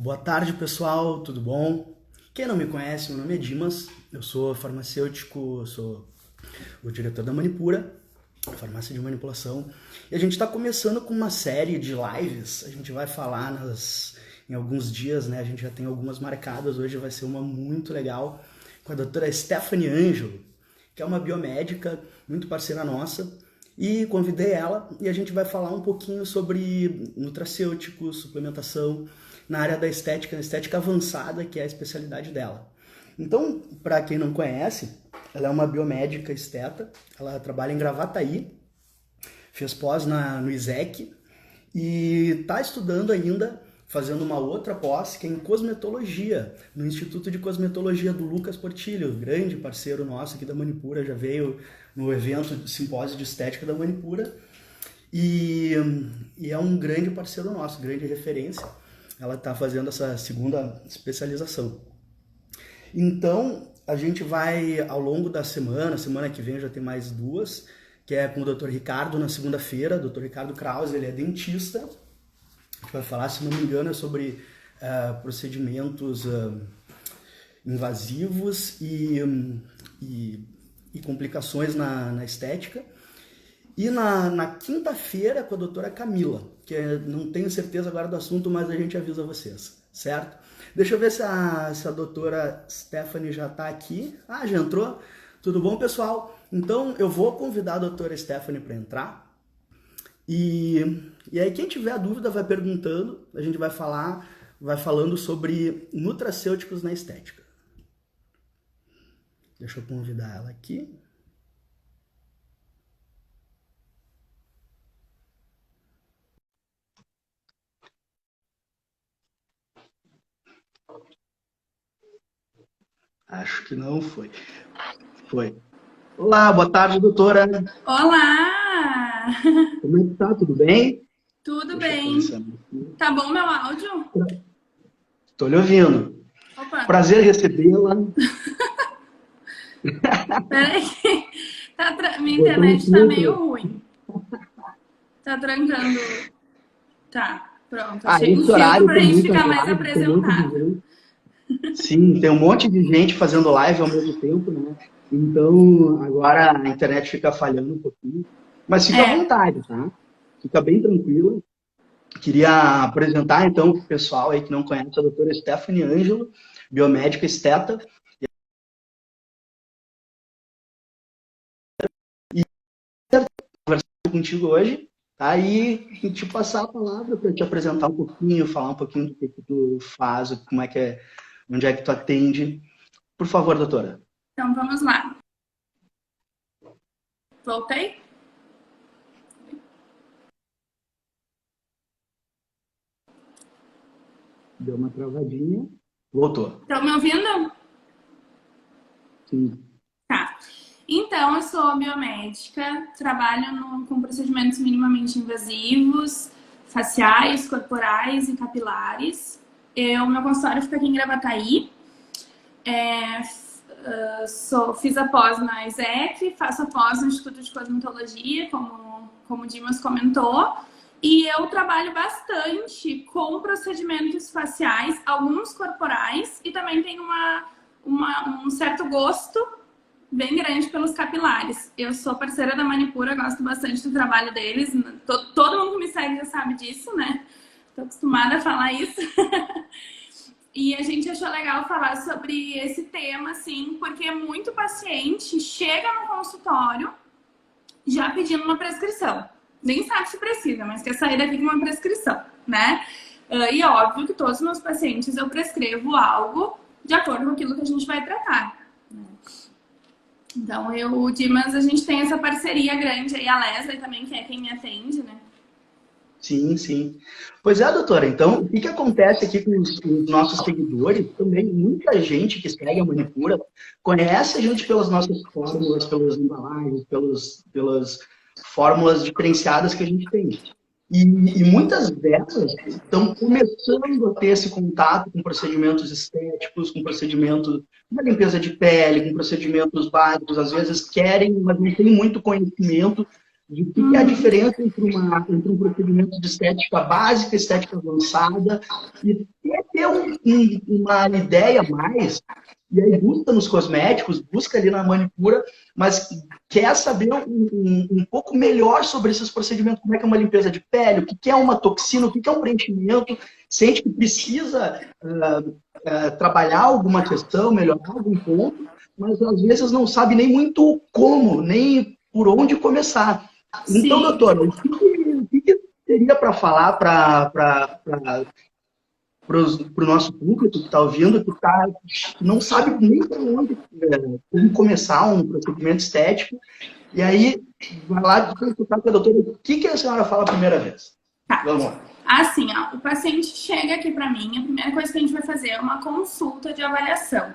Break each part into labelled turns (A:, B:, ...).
A: Boa tarde, pessoal, tudo bom? Quem não me conhece, meu nome é Dimas, eu sou farmacêutico, sou o diretor da Manipura, farmácia de manipulação, e a gente está começando com uma série de lives. A gente vai falar em alguns dias, né? A gente já tem algumas marcadas, hoje vai ser uma muito legal com a doutora Stephanie Ângelo, que é uma biomédica muito parceira nossa, e convidei ela e a gente vai falar um pouquinho sobre nutracêuticos, suplementação na área da estética, na estética avançada, que é a especialidade dela. Então, para quem não conhece, ela é uma biomédica esteta, ela trabalha em Gravataí, fez pós no ISEC e está estudando ainda, fazendo uma outra pós, que é em cosmetologia, no Instituto de Cosmetologia do Lucas Portillo, grande parceiro nosso aqui da Manipura, já veio no evento simpósio de estética da Manipura, e, e é um grande parceiro nosso, grande referência. Ela está fazendo essa segunda especialização. Então, a gente vai, ao longo da semana que vem já tem mais duas, que é com o Dr. Ricardo na segunda-feira, Dr. Ricardo Krause, ele é dentista. A gente vai falar, se não me engano, sobre procedimentos invasivos e complicações na estética. E na quinta-feira com a doutora Camila, que não tenho certeza agora do assunto, mas a gente avisa vocês, certo? Deixa eu ver se a doutora Stephanie já está aqui. Ah, já entrou? Tudo bom, pessoal? Então, eu vou convidar a doutora Stephanie para entrar. E aí, quem tiver dúvida, vai perguntando. A gente vai falando sobre nutracêuticos na estética. Deixa eu convidar ela aqui. Acho que não foi. Foi. Olá, boa tarde, doutora.
B: Olá!
A: Como é que tá? Tudo bem?
B: Tudo
A: Deixa eu
B: bem?
A: pensar.
B: Tá bom meu áudio?
A: Tô lhe ouvindo.
B: Opa,
A: Prazer recebê-la.
B: peraí. Minha
A: Botou um
B: internet tá meio
A: filtro.
B: ruim. Tá trancando. Tá, pronto.
A: Ah,
B: Achei um
A: esse
B: filtro
A: horário
B: pra
A: tem
B: gente
A: muitas
B: ficar mais
A: lives, tem um monte de
B: apresentável.
A: gente. Sim, tem um monte de gente fazendo live ao mesmo tempo, né? Então, agora a internet fica falhando um pouquinho. Mas fica à
B: É,
A: vontade, tá? Fica bem tranquila. Queria apresentar, então, para o pessoal aí que não conhece a doutora Stephanie Ângelo, biomédica esteta, e conversar contigo hoje, tá? E te passar a palavra para te apresentar um pouquinho, falar um pouquinho do que tu faz, como é que é, onde é que tu atende. Por favor, doutora.
B: então vamos lá. Voltei?
A: Deu uma travadinha. Voltou.
B: Estão me ouvindo?
A: Sim.
B: Tá. Então, eu sou biomédica, trabalho com procedimentos minimamente invasivos, faciais, corporais e capilares. O meu consultório fica aqui em Gravataí. Fiz a pós na ISEC, faço a pós no Instituto de Cosmetologia, como o Dimas comentou, e eu trabalho bastante com procedimentos faciais, alguns corporais, e também tenho um certo gosto bem grande pelos capilares. Eu sou parceira da Manipura, gosto bastante do trabalho deles, todo mundo que me segue já sabe disso, né? Tô acostumada a falar isso. E a gente achou legal falar sobre esse tema, assim, porque muito paciente chega no consultório já pedindo uma prescrição. Nem sabe se precisa, mas quer sair daqui com uma prescrição, né? E óbvio que todos os meus pacientes eu prescrevo algo de acordo com aquilo que a gente vai tratar. Então, o Dimas, a gente tem essa parceria grande aí, a Leslie também, que é quem me atende, né?
A: Sim, sim. Pois é, doutora. Então, o que acontece aqui com os nossos seguidores? Também muita gente que segue a Manipura conhece a gente pelas nossas fórmulas, pelas embalagens, pelas fórmulas diferenciadas que a gente tem. E muitas delas estão começando a ter esse contato com procedimentos estéticos, com procedimentos de limpeza de pele, com procedimentos básicos. Às vezes querem, mas não tem muito conhecimento de o que é a diferença entre um procedimento de estética básica, estética avançada, e ter ter uma ideia mais, e aí busca nos cosméticos, busca ali na manicura, mas quer saber um pouco melhor sobre esses procedimentos, como é que é uma limpeza de pele, o que é uma toxina, o que é um preenchimento, sente que precisa trabalhar alguma questão, melhorar algum ponto, mas às vezes não sabe nem muito como, nem por onde começar. Então,
B: Sim.
A: doutora, o que teria para falar para o nosso público que está ouvindo, que não sabe nem por onde, como começar um procedimento estético, e aí vai lá consultar com a doutora, o que a senhora fala a primeira vez?
B: Tá.
A: Vamos lá.
B: Assim, ó, o paciente chega aqui para mim, a primeira coisa que a gente vai fazer é uma consulta de avaliação.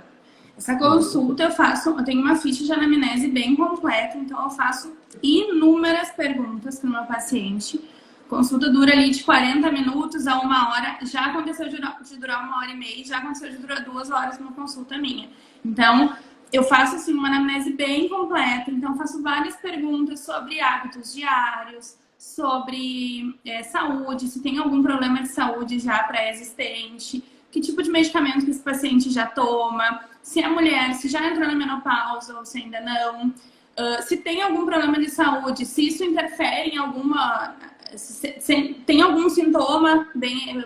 B: Essa consulta eu tenho uma ficha de anamnese bem completa, então eu faço inúmeras perguntas para o meu paciente. A consulta dura ali de 40 minutos a 1 hora, já aconteceu de durar 1 hora e meia, já aconteceu de durar 2 horas uma consulta minha. Então, eu faço assim uma anamnese bem completa, então faço várias perguntas sobre hábitos diários, sobre saúde, se tem algum problema de saúde já pré-existente, que tipo de medicamento que esse paciente já toma, se é mulher, se já entrou na menopausa ou se ainda não, se tem algum problema de saúde, se isso interfere em alguma... Se tem algum sintoma bem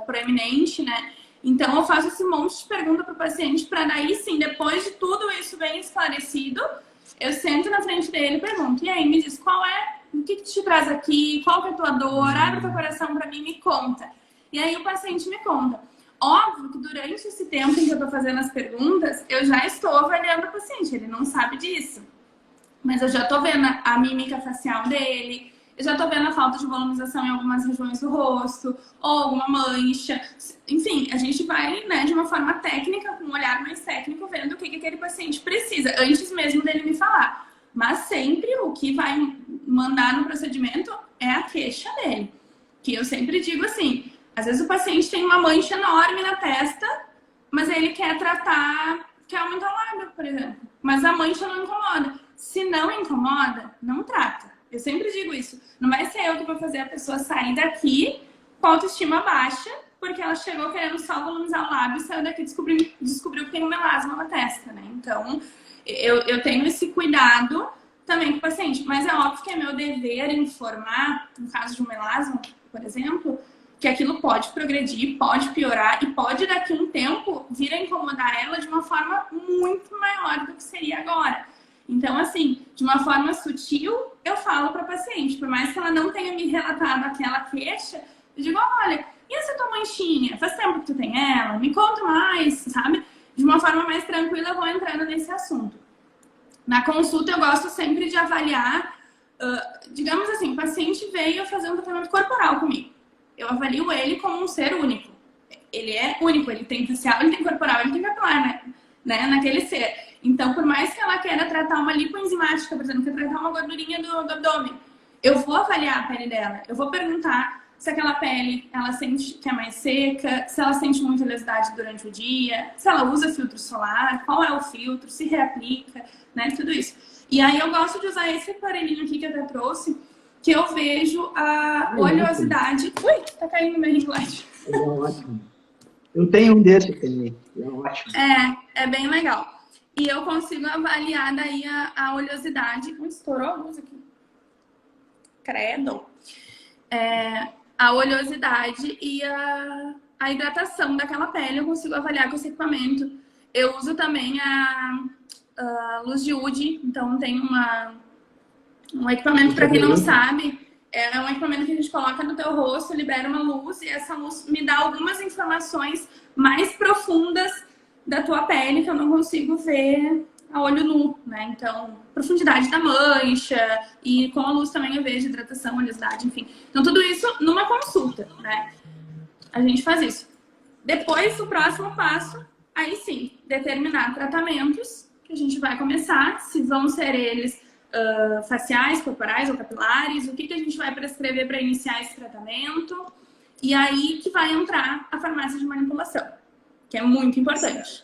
B: proeminente, né? Então, eu faço esse monte de pergunta para o paciente para daí, sim, depois de tudo isso bem esclarecido, eu sento na frente dele e pergunto, e aí, me diz, o que te traz aqui? Qual que é a tua dor? Abre teu coração para mim, me conta. E aí o paciente me conta. Óbvio que durante esse tempo em que eu estou fazendo as perguntas, eu já estou avaliando o paciente, ele não sabe disso. Mas eu já estou vendo a mímica facial dele, eu já estou vendo a falta de volumização em algumas regiões do rosto, ou alguma mancha. Enfim, a gente vai, né, de uma forma técnica, com um olhar mais técnico, vendo o que aquele paciente precisa, antes mesmo dele me falar. Mas sempre o que vai mandar no procedimento é a queixa dele. Que eu sempre digo assim, às vezes o paciente tem uma mancha enorme na testa, mas ele quer tratar, quer aumentar o lábio, por exemplo. Mas a mancha não incomoda. Se não incomoda, não trata. Eu sempre digo isso. Não vai ser eu que vou fazer a pessoa sair daqui com autoestima baixa, porque ela chegou querendo só volumizar o lábio e saiu daqui e descobriu que tem um melasma na testa, né? Então, eu tenho esse cuidado também com o paciente. Mas é óbvio que é meu dever informar, no caso de um melasma, por exemplo, que aquilo pode progredir, pode piorar e pode daqui a um tempo vir a incomodar ela de uma forma muito maior do que seria agora. Então, assim, de uma forma sutil, eu falo para a paciente, por mais que ela não tenha me relatado aquela queixa, eu digo, olha, e essa tua manchinha? Faz tempo que tu tem ela? Me conta mais, sabe? De uma forma mais tranquila, eu vou entrando nesse assunto. Na consulta, eu gosto sempre de avaliar, digamos assim, o paciente veio fazer um tratamento corporal comigo. Eu avalio ele como um ser único. Ele é único, ele tem facial, ele tem corporal, ele tem capilar, né? Naquele ser. Então, por mais que ela queira tratar uma lipoenzimática, por exemplo, quer tratar uma gordurinha do abdômen, eu vou avaliar a pele dela. Eu vou perguntar se aquela pele, ela sente que é mais seca, se ela sente muita oleosidade durante o dia, se ela usa filtro solar, qual é o filtro, se reaplica, né? Tudo isso. E aí eu gosto de usar esse aparelhinho aqui que eu até trouxe, que eu vejo a oleosidade... Ui, tá caindo meu ring light.
A: É ótimo. Eu tenho um desse também. É ótimo.
B: É bem legal. E eu consigo avaliar daí a oleosidade. Estourou a luz aqui. Credo. A oleosidade e a hidratação daquela pele eu consigo avaliar com esse equipamento. Eu uso também a luz de UD, então tem um equipamento, para quem não sabe, é um equipamento que a gente coloca no teu rosto, libera uma luz e essa luz me dá algumas informações mais profundas da tua pele que eu não consigo ver a olho nu, né? Então, profundidade da mancha e com a luz também eu vejo hidratação, oleosidade, enfim. Então, tudo isso numa consulta, né? A gente faz isso. Depois, o próximo passo, aí sim, determinar tratamentos que a gente vai começar, se vão ser eles faciais, corporais ou capilares, o que a gente vai prescrever para iniciar esse tratamento, e aí que vai entrar a farmácia de manipulação, que é muito importante.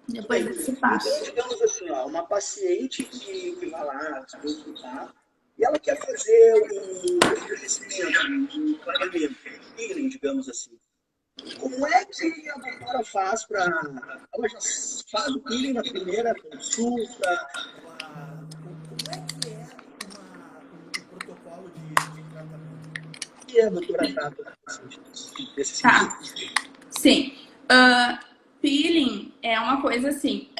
B: Depois desse passo.
C: Então, digamos assim, ó, uma paciente que vai lá se consultar e ela quer fazer um rejuvenescimento, um clareamento, um peeling, digamos assim. Como que a doutora faz para... Ela já faz o peeling na primeira consulta? Como é que é um protocolo de tratamento? O que a doutora trata desse sentido?
B: Tá, sim. Peeling é uma coisa assim,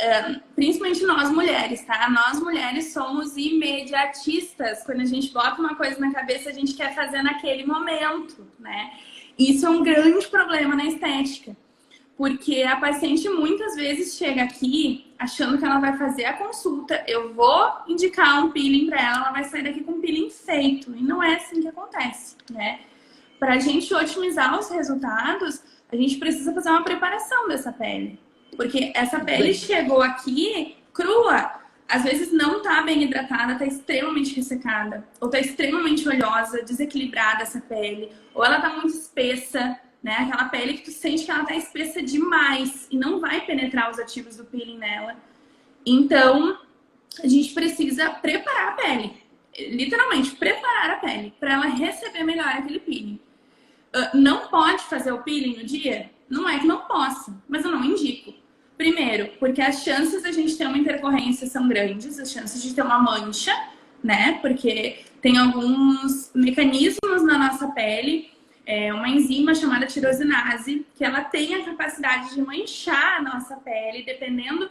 B: principalmente nós mulheres, tá? Nós mulheres somos imediatistas. Quando a gente bota uma coisa na cabeça, a gente quer fazer naquele momento, né? Isso é um grande problema na estética, porque a paciente muitas vezes chega aqui achando que ela vai fazer a consulta, eu vou indicar um peeling para ela, ela vai sair daqui com um peeling feito, e não é assim que acontece, né? Para a gente otimizar os resultados, a gente precisa fazer uma preparação dessa pele. Porque essa pele chegou aqui crua. Às vezes não está bem hidratada, está extremamente ressecada. Ou está extremamente oleosa, desequilibrada essa pele. Ou ela está muito espessa, né? Aquela pele que tu sente que ela está espessa demais. E não vai penetrar os ativos do peeling nela. Então, a gente precisa preparar a pele. Literalmente, preparar a pele. Para ela receber melhor aquele peeling. Não pode fazer o peeling no dia? Não é que não possa, mas eu não indico. Primeiro, porque as chances da gente ter uma intercorrência são grandes, as chances de ter uma mancha, né? Porque tem alguns mecanismos na nossa pele, uma enzima chamada tirosinase, que ela tem a capacidade de manchar a nossa pele, dependendo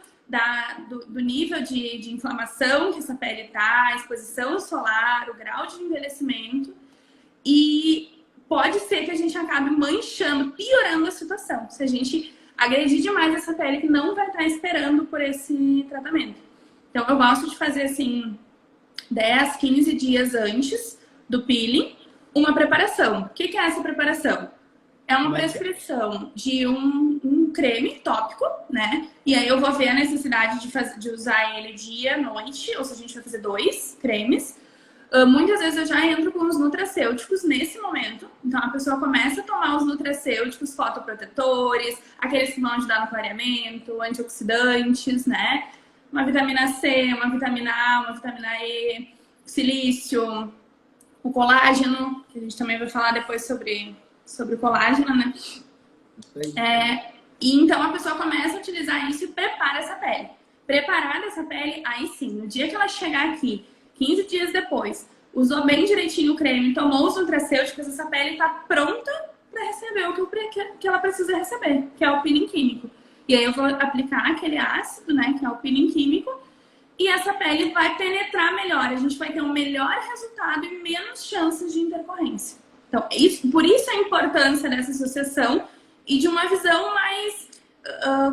B: do nível de inflamação que essa pele está, a exposição solar, o grau de envelhecimento. E pode ser que a gente acabe manchando, piorando a situação. Se a gente agredir demais essa pele que não vai estar esperando por esse tratamento. Então, eu gosto de fazer, assim, 10, 15 dias antes do peeling, uma preparação. O que é essa preparação? É uma prescrição de um creme tópico, né? E aí eu vou ver a necessidade de usar ele dia, noite, ou se a gente vai fazer 2 cremes. Muitas vezes eu já entro com os nutracêuticos nesse momento. Então a pessoa começa a tomar os nutracêuticos fotoprotetores, aqueles que vão ajudar no clareamento, antioxidantes, né? Uma vitamina C, uma vitamina A, uma vitamina E, silício, o colágeno, que a gente também vai falar depois sobre o colágeno, né? E então a pessoa começa a utilizar isso e prepara essa pele. Preparada essa pele, aí sim, no dia que ela chegar aqui, 15 dias depois, usou bem direitinho o creme, tomou os nutracêuticos, essa pele está pronta para receber o que ela precisa receber, que é o peeling químico. E aí eu vou aplicar aquele ácido, né, que é o peeling químico, e essa pele vai penetrar melhor. A gente vai ter um melhor resultado e menos chances de intercorrência. Então, por isso a importância dessa associação e de uma visão mais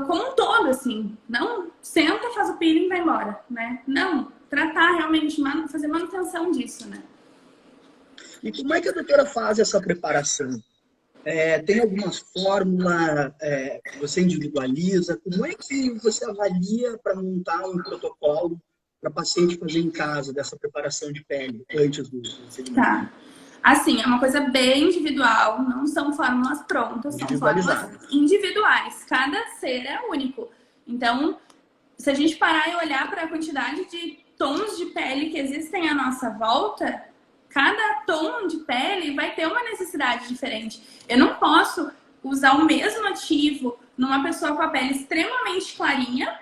B: como um todo, assim. Não senta, faz o peeling e vai embora, né? Não. Tratar realmente, fazer manutenção disso, né?
C: E como é que a doutora faz essa preparação? Tem alguma fórmula que você individualiza? Como é que você avalia para montar um protocolo para paciente fazer em casa dessa preparação de pele antes do procedimento?
B: Tá. Assim, é uma coisa bem individual, não são fórmulas prontas, são fórmulas individuais. Cada ser é único. Então, se a gente parar e olhar para a quantidade de tons de pele que existem à nossa volta, cada tom de pele vai ter uma necessidade diferente. Eu não posso usar o mesmo ativo numa pessoa com a pele extremamente clarinha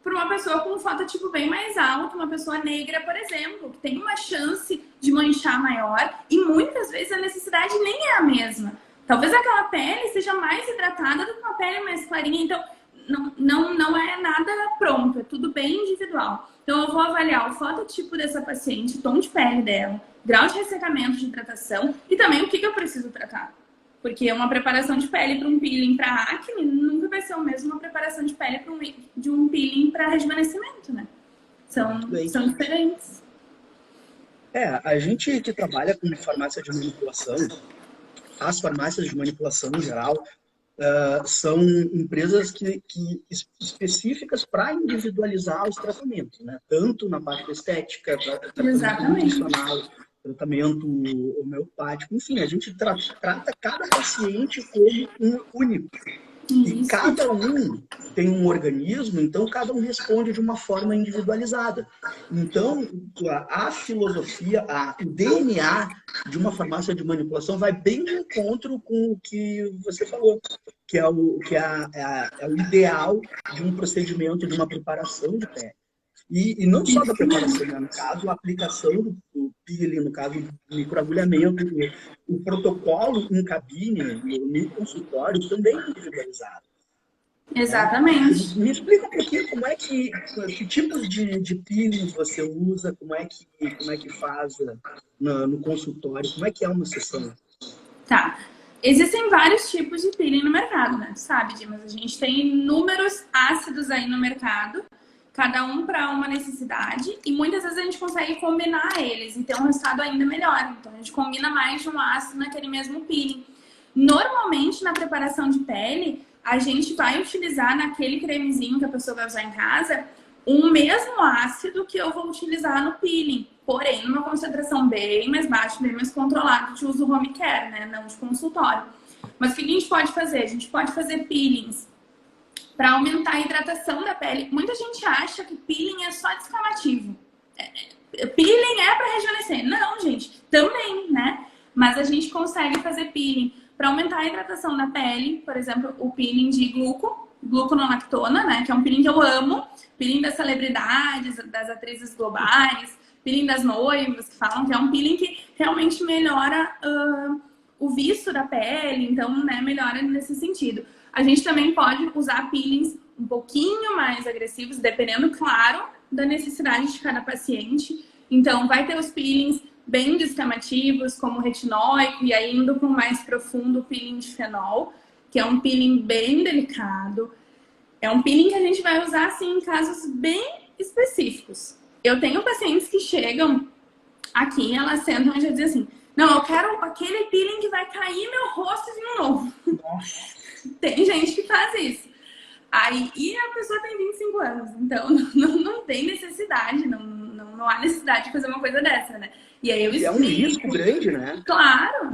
B: para uma pessoa com um fototipo bem mais alto, uma pessoa negra, por exemplo, que tem uma chance de manchar maior e muitas vezes a necessidade nem é a mesma. Talvez aquela pele seja mais hidratada do que uma pele mais clarinha, então não é nada pronto, é tudo bem individual. Então eu vou avaliar o fototipo dessa paciente, o tom de pele dela, grau de ressecamento, de hidratação e também o que eu preciso tratar. Porque uma preparação de pele para um peeling para acne nunca vai ser o mesmo uma preparação de pele de um peeling para rejuvenescimento, né? São diferentes.
C: A gente que trabalha com farmácia de manipulação, as farmácias de manipulação em geral, são empresas específicas para individualizar os tratamentos, né? Tanto na parte estética, tratamento nutricional, tratamento homeopático, enfim, a gente trata cada paciente como um único. E cada um tem um organismo, então cada um responde de uma forma individualizada. Então, a filosofia, o DNA de uma farmácia de manipulação vai bem de encontro com o que você falou. que é é o ideal de um procedimento, de uma preparação de pele. E não só da preparação, né? No caso, a aplicação do peeling, no caso, do microagulhamento, o protocolo em cabine, no consultório, também é individualizado.
B: Exatamente.
C: Me explica um pouquinho que tipos de peelings você usa, como é que faz no consultório, como é que é uma sessão?
B: Tá. Existem vários tipos de peeling no mercado, né? Sabe, Dimas? A gente tem inúmeros ácidos aí no mercado, cada um para uma necessidade, e muitas vezes a gente consegue combinar eles e ter um resultado ainda melhor. Então a gente combina mais de um ácido naquele mesmo peeling. Normalmente, na preparação de pele, a gente vai utilizar naquele cremezinho que a pessoa vai usar em casa o mesmo ácido que eu vou utilizar no peeling, porém numa concentração bem mais baixa, bem mais controlada de uso home care, né? Não de consultório. Mas o que a gente pode fazer? A gente pode fazer peelings para aumentar a hidratação da pele. Muita gente acha que peeling é só descamativo. Peeling é para rejuvenescer. Não, gente, também, né? Mas a gente consegue fazer peeling para aumentar a hidratação da pele, por exemplo, o peeling de gluconolactona, né? Que é um peeling que eu amo, peeling das celebridades, das atrizes globais, peeling das noivas, que falam que é um peeling que realmente melhora o viço da pele, então, né, melhora nesse sentido. A gente também pode usar peelings um pouquinho mais agressivos, dependendo, claro, da necessidade de cada paciente. Então, vai ter os peelings bem descamativos, como o retinóico, e aí indo com mais profundo o peeling de fenol, que é um peeling bem delicado. É um peeling que a gente vai usar, assim, em casos bem específicos. Eu tenho pacientes que chegam aqui, elas sentam e já dizem assim, não, eu quero aquele peeling que vai cair meu rosto de novo.
C: Nossa.
B: Tem gente que faz isso. Aí, e a pessoa tem 25 anos, então não tem necessidade, não há necessidade de fazer uma coisa dessa, né? E aí eu explico.
C: É um risco grande, né?
B: Claro.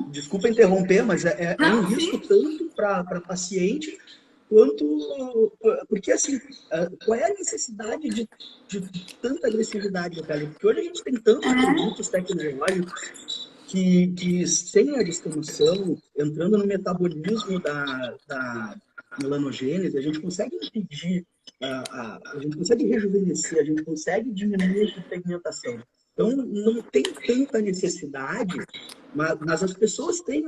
C: Desculpa interromper, mas é um risco tanto para paciente quanto... Porque, assim, qual é a necessidade de tanta agressividade na pele? Porque hoje a gente tem tantos produtos tecnológicos que sem a descamação, entrando no metabolismo da melanogênese, a gente consegue impedir, a gente consegue rejuvenescer, a gente consegue diminuir a pigmentação. Então, não tem tanta necessidade, mas as pessoas têm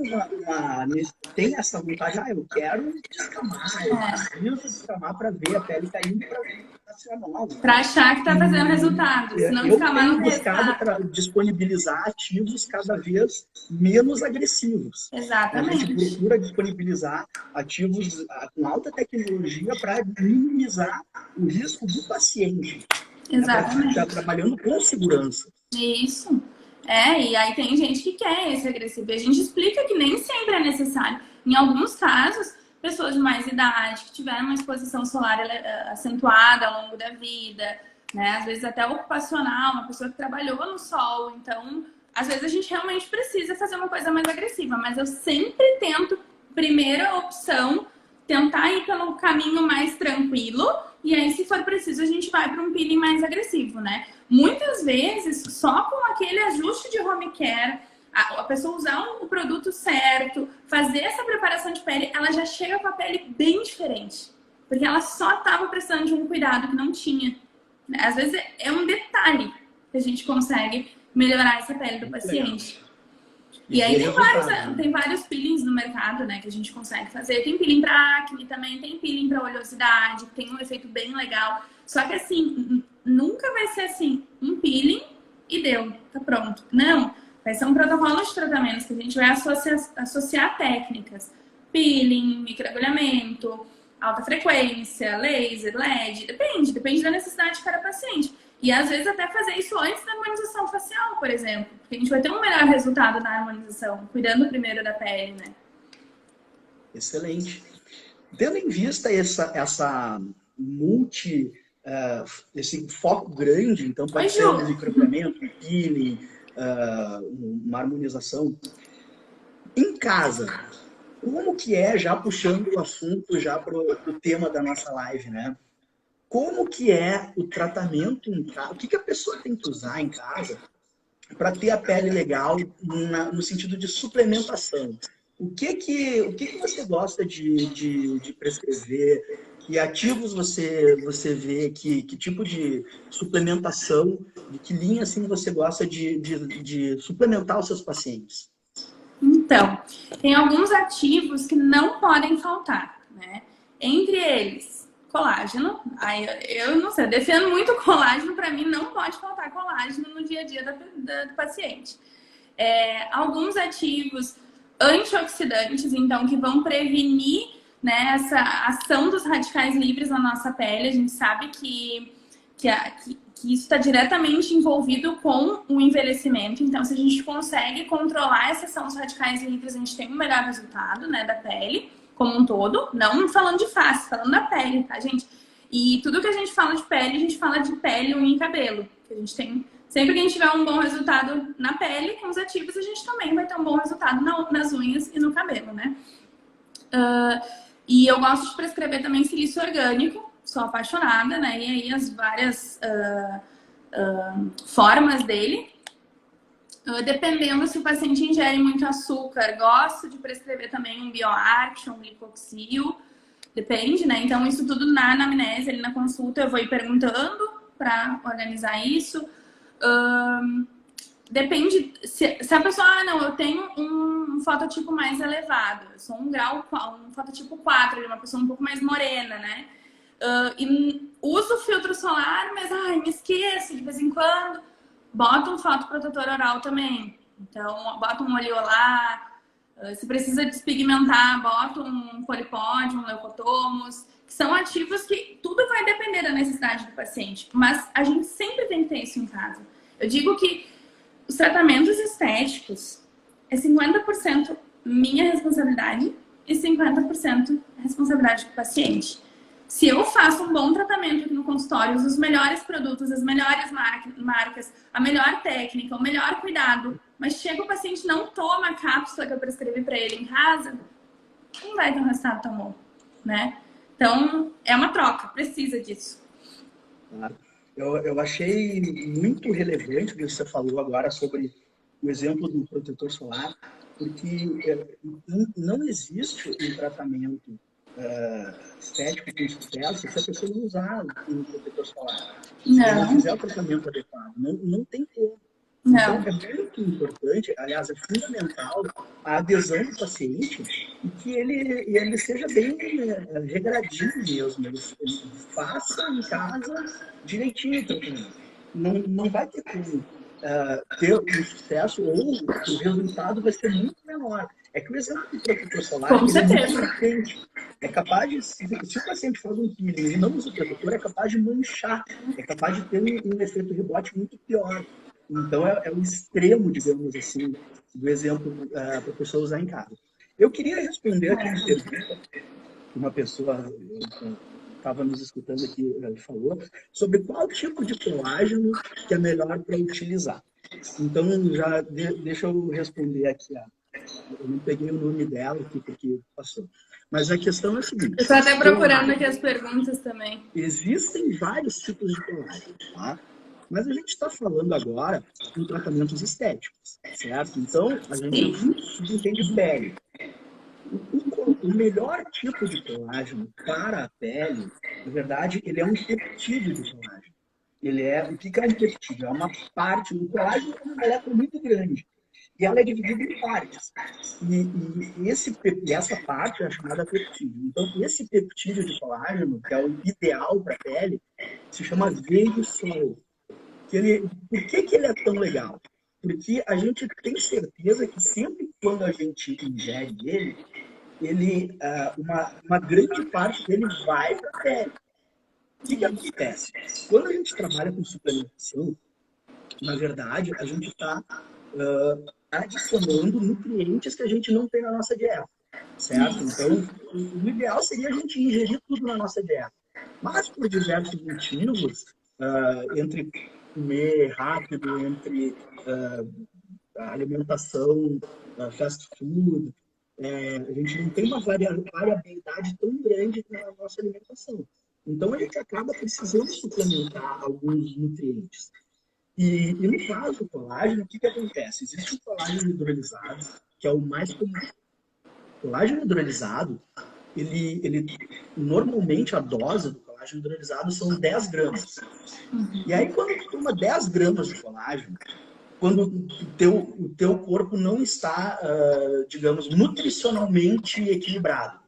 C: têm essa vontade, eu quero descamar, eu preciso descamar para ver a pele caindo, para ver se é normal.
B: Para achar que está fazendo resultado, se não descamar não tem resultado.
C: Eu tenho buscado para disponibilizar ativos cada vez menos agressivos.
B: Exatamente.
C: A gente procura disponibilizar ativos com alta tecnologia para minimizar o risco do paciente.
B: Exatamente.
C: Está trabalhando com segurança.
B: Isso. E aí tem gente que quer esse agressivo. E a gente explica que nem sempre é necessário. Em alguns casos, pessoas de mais idade, que tiveram uma exposição solar acentuada ao longo da vida, né? Às vezes até ocupacional, uma pessoa que trabalhou no sol. Então, às vezes a gente realmente precisa fazer uma coisa mais agressiva. Mas eu sempre tento, primeira opção, tentar ir pelo caminho mais tranquilo. E aí, se for preciso, a gente vai para um peeling mais agressivo, né? Muitas vezes, só com aquele ajuste de home care, a pessoa usar o produto certo, fazer essa preparação de pele, ela já chega com a pele bem diferente. Porque ela só estava precisando de um cuidado que não tinha. Às vezes é um detalhe que a gente consegue melhorar essa pele do paciente. E aí tem vários peelings no mercado, né, que a gente consegue fazer. Tem peeling para acne também, tem peeling para oleosidade, tem um efeito bem legal. Só que assim, nunca vai ser assim, um peeling e deu, tá pronto. Não, vai ser um protocolo de tratamentos que a gente vai associar técnicas. Peeling, microagulhamento, alta frequência, laser, LED, depende da necessidade de cada paciente. E às vezes até fazer isso antes da harmonização facial, por exemplo. Porque a gente vai ter um melhor resultado na harmonização, cuidando primeiro da pele, né?
C: Excelente. Tendo em vista essa esse foco grande, então pode ser um microagulhamento, um peeling, uma harmonização. Em casa, como que já puxando o assunto já para o tema da nossa live, né? Como que é o tratamento em casa? O que a pessoa tem que usar em casa para ter a pele legal no sentido de suplementação? o que você gosta de prescrever? Que ativos você vê? Que tipo de suplementação, de que linha assim você gosta de suplementar os seus pacientes?
B: Então, tem alguns ativos que não podem faltar, né? Entre eles, colágeno. Aí eu não sei, eu defendo muito colágeno. Para mim, não pode faltar colágeno no dia a dia do paciente. Alguns ativos antioxidantes, então, que vão prevenir, né, essa ação dos radicais livres na nossa pele. A gente sabe que isso está diretamente envolvido com o envelhecimento. Então, se a gente consegue controlar essa ação dos radicais livres, a gente tem um melhor resultado, né, da pele como um todo. Não falando de face, falando da pele, tá, gente? E tudo que a gente fala de pele, a gente fala de pele, unha e cabelo. A gente tem... Sempre que a gente tiver um bom resultado na pele, com os ativos, a gente também vai ter um bom resultado nas unhas e no cabelo, né? E eu gosto de prescrever também silício orgânico, sou apaixonada, né? E aí as várias formas dele. Dependendo se o paciente ingere muito açúcar, gosto de prescrever também um BioAction, um Lipoxil. Depende, né? Então, isso tudo na anamnese, ali na consulta, eu vou ir perguntando para organizar isso. Depende, se a pessoa, não, eu tenho um fototipo mais elevado, eu sou um fototipo 4, uma pessoa um pouco mais morena, né? E uso filtro solar, mas me esqueço de vez em quando. Bota um fotoprotetor oral também. Então, bota um oleolar. Se precisa despigmentar, bota um polipódio, um leucotomos, que são ativos que tudo vai depender da necessidade do paciente. Mas a gente sempre tem que ter isso em casa. Eu digo que os tratamentos estéticos é 50% minha responsabilidade e 50% responsabilidade do paciente. Se eu faço um bom tratamento aqui no consultório, uso os melhores produtos, as melhores marcas, a melhor técnica, o melhor cuidado, mas chega o paciente não toma a cápsula que eu prescrevi para ele em casa, não vai ter um resultado tão bom, né? Então, é uma troca, precisa disso.
C: Eu achei muito relevante o que você falou agora sobre o exemplo do protetor solar, porque não existe um tratamento estético com sucesso se a pessoa não usar o protetor solar. Se ela fizer o tratamento adequado. Não tem como. Então, é muito importante, aliás, é fundamental a adesão do paciente e que ele seja bem regradinho mesmo. Ele faça em casa direitinho o tratamento. Não vai ter como ter um sucesso ou o resultado vai ser muito menor. É que o exemplo do protetor solar é muito frequente. É capaz de, se o paciente faz um peeling e não usa o protetor, é capaz de manchar, é capaz de ter um efeito rebote muito pior. Então, é o extremo, digamos assim, do exemplo para a pessoa usar em casa. Eu queria responder aqui uma pergunta que uma pessoa estava nos escutando aqui falou, sobre qual tipo de colágeno que é melhor para utilizar. Então, já deixa eu responder aqui. Eu não peguei o nome dela aqui porque passou. Mas a questão é a seguinte...
B: Eu estou até procurando aqui as perguntas também.
C: Existem vários tipos de colágeno, tá? Mas a gente está falando agora em tratamentos estéticos, certo? Então, a gente subentende pele. O melhor tipo de colágeno para a pele, na verdade, ele é um peptídeo de colágeno. O que é um peptídeo? É uma parte, o colágeno é uma molécula muito grande. E ela é dividida em partes. E essa parte é chamada peptídeo. Então, esse peptídeo de colágeno, que é o ideal para a pele, se chama veio-sol. Por que ele é tão legal? Porque a gente tem certeza que sempre quando a gente ingere uma grande parte dele vai para a pele. O que acontece? Quando a gente trabalha com suplementação, na verdade, a gente está adicionando nutrientes que a gente não tem na nossa dieta, certo? Então, o ideal seria a gente ingerir tudo na nossa dieta. Mas, por diversos motivos, entre comer rápido, entre a alimentação, fast food, a gente não tem uma variabilidade tão grande na nossa alimentação. Então, a gente acaba precisando suplementar alguns nutrientes. E no caso do colágeno, o que acontece? Existe o colágeno hidrolisado, que é o mais comum. colágeno hidrolisado, normalmente a dose do colágeno hidrolisado são 10 gramas. E aí, quando tu toma 10 gramas de colágeno, quando o teu corpo não está, digamos, nutricionalmente equilibrado,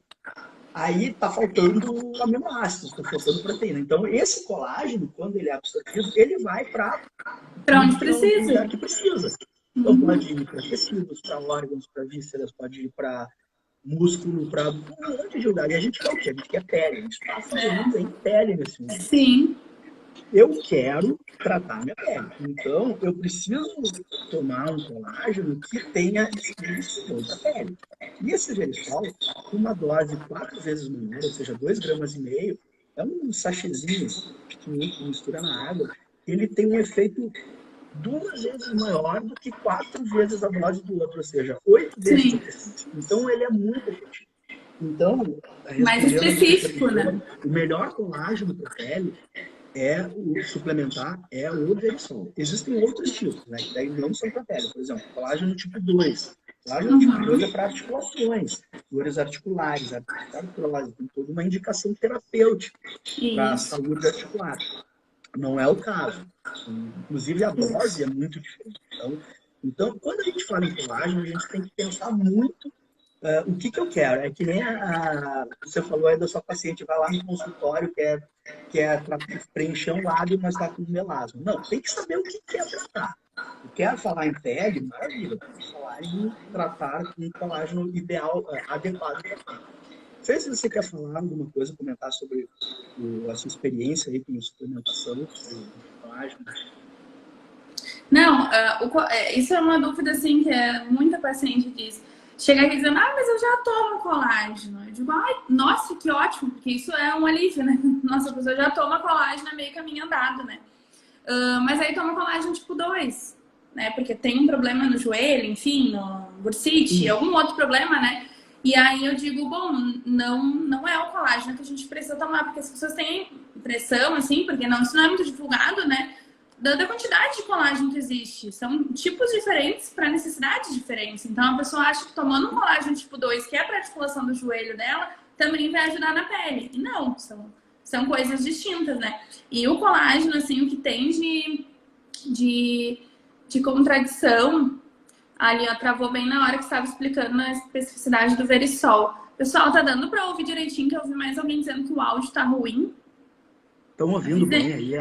C: aí tá faltando aminoácidos, tá faltando proteína. Então, esse colágeno, quando ele é absorvido, ele vai para
B: onde precisa.
C: Que precisa. Então, pode ir para tecidos, para órgãos, para vísceras, pode ir para músculo, para um monte de lugar. E a gente quer o quê? A gente quer pele. A gente está fazendo em pele nesse momento.
B: Sim.
C: Eu quero tratar minha pele. Então, eu preciso tomar um colágeno que tenha isso para a pele. E esse Verisol, uma dose 4 vezes menor, ou seja, 2,5 gramas, é um sachêzinho pequenininho que mistura na água. Ele tem um efeito 2 vezes maior do que 4 vezes a dose do outro, ou seja, 8 vezes efetivo. Então, ele é muito efetivo. Então,
B: mais específico, né?
C: O melhor colágeno para a pele o suplementar é o Verisol. Existem outros tipos, né? Que daí não são para pele. Por exemplo, colágeno tipo 2. Colágeno tipo 2 é para articulações, dores articulares, artrose. Tem toda uma indicação terapêutica para a saúde articular. Não é o caso. Inclusive, a dose é muito diferente. Então, quando a gente fala em colágeno, a gente tem que pensar muito o que eu quero. É que nem você falou aí da sua paciente, vai lá no consultório, quer preencher um lábio, mas está com melasma. Não, tem que saber o que quer tratar. Quer falar em pele? Maravilha. Vamos falar em tratar com um colágeno ideal, adequado. Não sei se você quer falar alguma coisa, comentar sobre a sua experiência aí com suplementação de colágeno.
B: Não, isso é uma dúvida assim que muita paciente diz. Chega aqui dizendo, mas eu já tomo colágeno. Eu digo, nossa, que ótimo, porque isso é um alívio, né? Nossa, a pessoa já toma colágeno, é meio caminho andado, né? Mas aí toma colágeno tipo 2, né? Porque tem um problema no joelho, enfim, no bursite, algum outro problema, né? E aí eu digo, bom, não é o colágeno que a gente precisa tomar, porque as pessoas têm impressão, assim, porque isso não é muito divulgado, né? Da quantidade de colágeno que existe. São tipos diferentes para necessidades diferentes. Então, a pessoa acha que tomando um colágeno tipo 2, que é para a articulação do joelho dela, também vai ajudar na pele. E não, são coisas distintas, né? E o colágeno, assim, o que tem de contradição, ali, ó, travou bem na hora que estava explicando a especificidade do Verisol. Pessoal, tá dando para ouvir direitinho, que eu ouvi mais alguém dizendo que o áudio tá ruim.
C: Estão ouvindo bem aí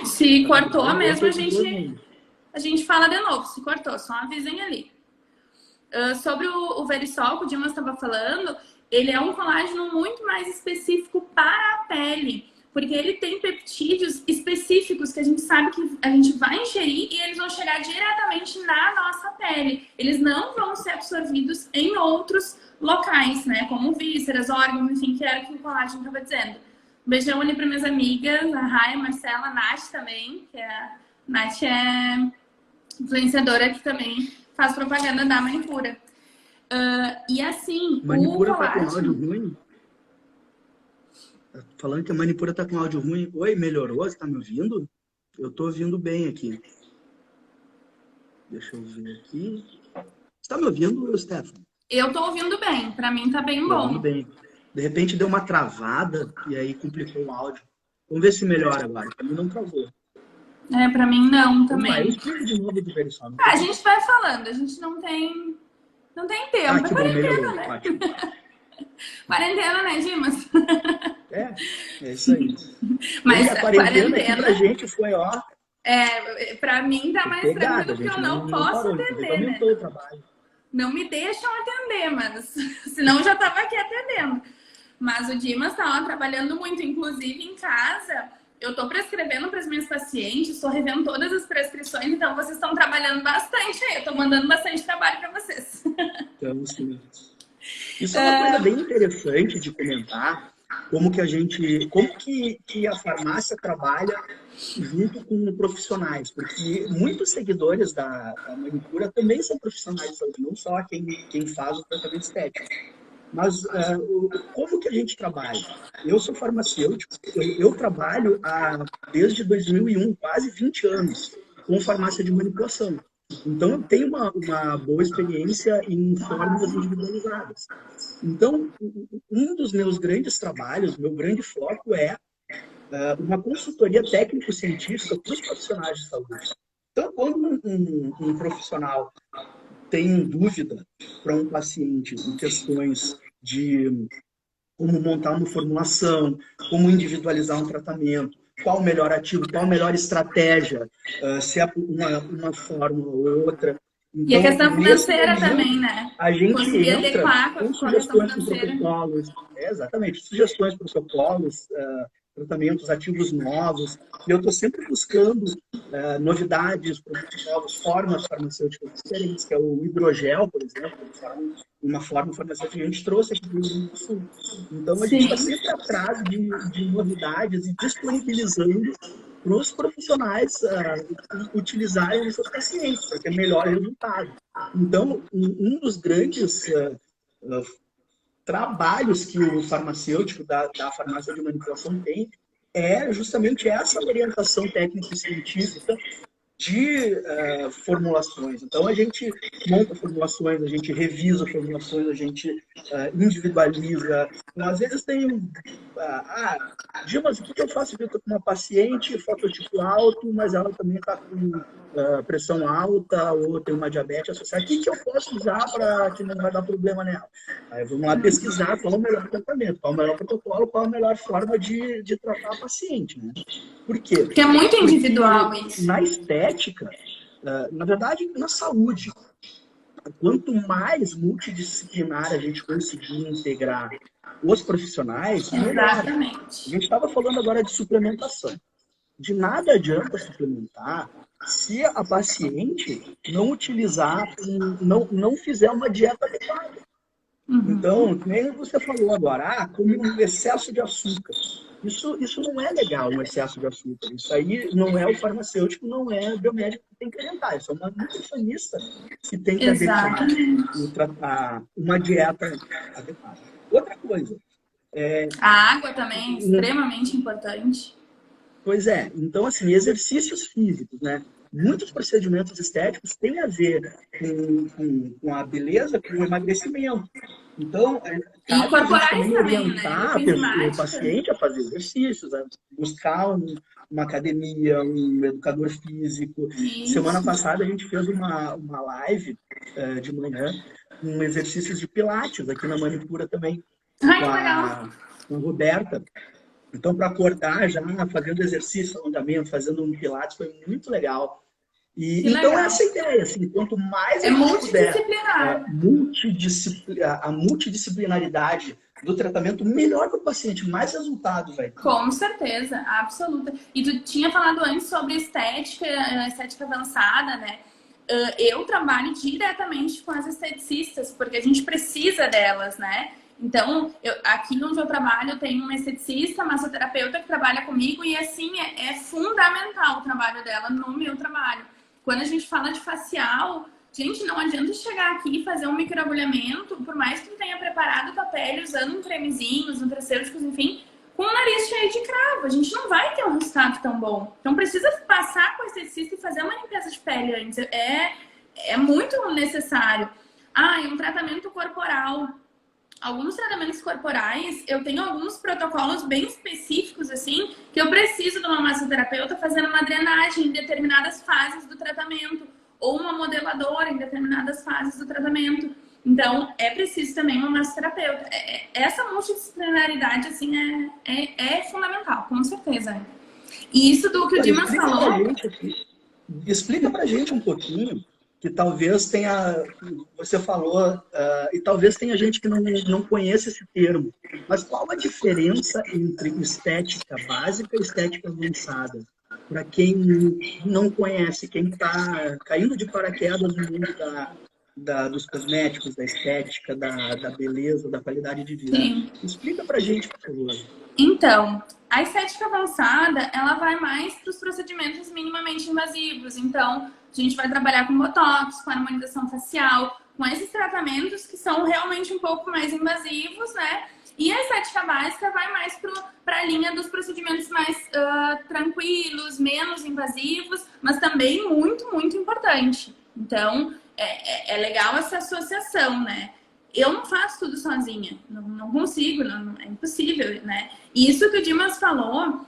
B: se cortou mesmo, a gente fala de novo. Se cortou, só avisem ali. Sobre o Verisol, que o Dimas estava falando, ele é um colágeno muito mais específico para a pele, porque ele tem peptídeos específicos que a gente sabe que a gente vai ingerir e eles vão chegar diretamente na nossa pele. Eles não vão ser absorvidos em outros locais, né? Como vísceras, órgãos, enfim, que era o que o colágeno estava dizendo. Beijão ali para minhas amigas, a Raia, a Marcela, a Nath também, que a Nath é influenciadora que também faz propaganda da Manipura. E assim,
C: Manipura tá com áudio ruim? Falando que a Manipura tá com áudio ruim. Oi, melhorou? Você tá me ouvindo? Eu tô ouvindo bem aqui. Deixa eu ver aqui. Você tá me ouvindo, Stefano?
B: Eu tô ouvindo bem, para mim tá bem bom.
C: Ouvindo bem. De repente deu uma travada e aí complicou o áudio. Vamos ver se melhora agora. Para mim não travou.
B: Para mim não também.
C: De novo do Verisol.
B: A gente vai falando, a gente não tem tempo.
C: Que bom, melhorou. Né? Ótimo.
B: Quarentena, né, Dimas?
C: É isso aí.
B: Mas
C: a quarentena aqui pra gente foi, ó.
B: Pra mim tá mais
C: pegada,
B: tranquilo, porque eu não posso atender, né?
C: O trabalho.
B: Não me deixam atender, mas senão eu já tava aqui atendendo. Mas o Dimas tá trabalhando muito, inclusive em casa. Eu tô prescrevendo para as minhas pacientes, estou revendo todas as prescrições, então vocês estão trabalhando bastante aí. Eu tô mandando bastante trabalho para vocês.
C: Então, sim. Isso é uma coisa bem interessante de comentar, como que a farmácia trabalha junto com profissionais, porque muitos seguidores da Manipura também são profissionais de saúde, não só quem faz o tratamento estético. Mas como que a gente trabalha? Eu sou farmacêutico, eu trabalho desde 2001, quase 20 anos, com farmácia de manipulação. Então, eu tenho uma boa experiência em fórmulas individualizadas. Então, um dos meus grandes trabalhos, meu grande foco é uma consultoria técnico-científica para os profissionais de saúde. Então, quando um profissional tem dúvida para um paciente em questões de como montar uma formulação, como individualizar um tratamento, qual o melhor ativo, qual a melhor estratégia, se é uma fórmula ou outra.
B: E a
C: Então,
B: questão
C: nesse
B: financeira
C: momento,
B: também, né?
C: a gente
B: Conseguir
C: entra
B: adequar
C: com
B: com a questão
C: sugestões para
B: financeira.
C: protocolos, exatamente, sugestões, protocolos, tratamentos ativos novos, e eu estou sempre buscando novidades, produtos novos, formas farmacêuticas diferentes, que é o hidrogel, por exemplo, uma forma farmacêutica que a gente trouxe aqui do Rio Grande do Sul. Então, a gente está
B: Sim.
C: sempre atrás de novidades e disponibilizando para os profissionais utilizarem nos seus pacientes, para ter melhor resultado. Então, um dos grandes trabalhos que o farmacêutico da farmácia de manipulação tem é justamente essa orientação técnico-científica de formulações. Então, a gente monta formulações, a gente revisa formulações, a gente individualiza. Às vezes tem... Dimas, o que eu faço? Eu estou com uma paciente, fototipo alto, mas ela também está com pressão alta ou tem uma diabetes associada. O que eu posso usar para que não vai dar problema nela? Aí vamos lá pesquisar qual é o melhor tratamento, qual é o melhor protocolo, qual é a melhor forma de tratar a paciente. Né? Por quê?
B: Porque é muito individual isso.
C: Na estética, na verdade, na saúde, quanto mais multidisciplinar a gente conseguir integrar os profissionais, melhor.
B: Exatamente.
C: A gente estava falando agora de suplementação. De nada adianta suplementar se a paciente não utilizar, não fizer uma dieta adequada. Então, nem você falou agora, come um excesso de açúcar. Isso não é legal, um excesso de açúcar. Isso aí não é o farmacêutico, não é o biomédico que tem que orientar. Isso é uma nutricionista que tem que adequar uma dieta adequada. Outra coisa.
B: A água também é extremamente importante.
C: Pois é. Então, assim, exercícios físicos, né? Muitos procedimentos estéticos têm a ver com a beleza, com o emagrecimento. Então,
B: e corporais também,
C: orientar o paciente a fazer exercícios, a buscar uma academia, um educador físico. Isso. Semana passada a gente fez uma live de manhã com exercícios de pilates aqui na Manipura também.
B: Ai, que legal.
C: Com a Roberta. Então, para acordar já, fazendo exercício, alongamento, fazendo um pilates, foi muito legal. E então, essa ideia, assim, quanto mais a gente puder a multidisciplinaridade do tratamento, melhor para o paciente, mais resultado vai ter.
B: Com certeza, absoluta. E tu tinha falado antes sobre estética avançada, né? Eu trabalho diretamente com as esteticistas, porque a gente precisa delas, né? Então, aqui onde eu trabalho, tem uma esteticista, massoterapeuta que trabalha comigo e, assim, é fundamental o trabalho dela no meu trabalho. Quando a gente fala de facial, gente, não adianta chegar aqui e fazer um microagulhamento, por mais que tu tenha preparado tua pele usando um cremezinhos, nutracêuticos, enfim, com o nariz cheio de cravo. A gente não vai ter um resultado tão bom. Então, precisa passar com o esteticista e fazer uma limpeza de pele antes. É muito necessário. E um tratamento corporal. Alguns tratamentos corporais, eu tenho alguns protocolos bem específicos, assim, que eu preciso de uma massoterapeuta fazendo uma drenagem em determinadas fases do tratamento, ou uma modeladora em determinadas fases do tratamento. Então, é preciso também uma massoterapeuta. Essa multidisciplinaridade, assim, é fundamental, com certeza. E isso do que o Dimas falou...
C: Explica pra gente um pouquinho, que talvez tenha, você falou, e talvez tenha gente que não conhece esse termo, mas qual a diferença entre estética básica e estética avançada? Para quem não conhece, quem está caindo de paraquedas no mundo dos cosméticos, da estética, da beleza, da qualidade de vida.
B: Sim.
C: Explica pra gente, por favor.
B: Então, a estética avançada, ela vai mais para os procedimentos minimamente invasivos. Então, a gente vai trabalhar com botox, com harmonização facial, com esses tratamentos que são realmente um pouco mais invasivos, né? E a estética básica vai mais para a linha dos procedimentos mais tranquilos, menos invasivos, mas também muito, muito importante. Então, é legal essa associação, né? Eu não faço tudo sozinha, não consigo, é impossível, né? E isso que o Dimas falou,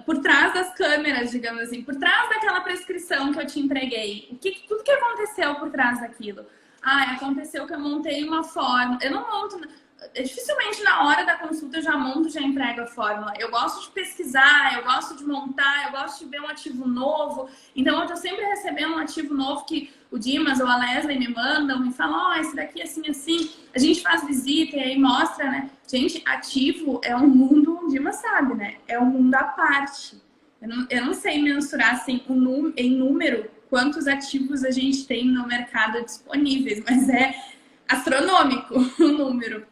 B: por trás das câmeras, digamos assim, por trás daquela prescrição que eu te entreguei, tudo que aconteceu por trás daquilo. Aconteceu que eu montei uma fórmula, eu não monto... Dificilmente na hora da consulta eu já monto, já entrego a fórmula. Eu gosto de pesquisar, eu gosto de montar, eu gosto de ver um ativo novo. Então eu tô sempre recebendo um ativo novo que o Dimas ou a Leslie me mandam e falam, esse daqui é assim, assim. A gente faz visita e aí mostra, né? Gente, ativo é um mundo, o Dimas sabe, né? É um mundo à parte. Eu não sei mensurar assim, em número quantos ativos a gente tem no mercado disponíveis, mas é astronômico o número.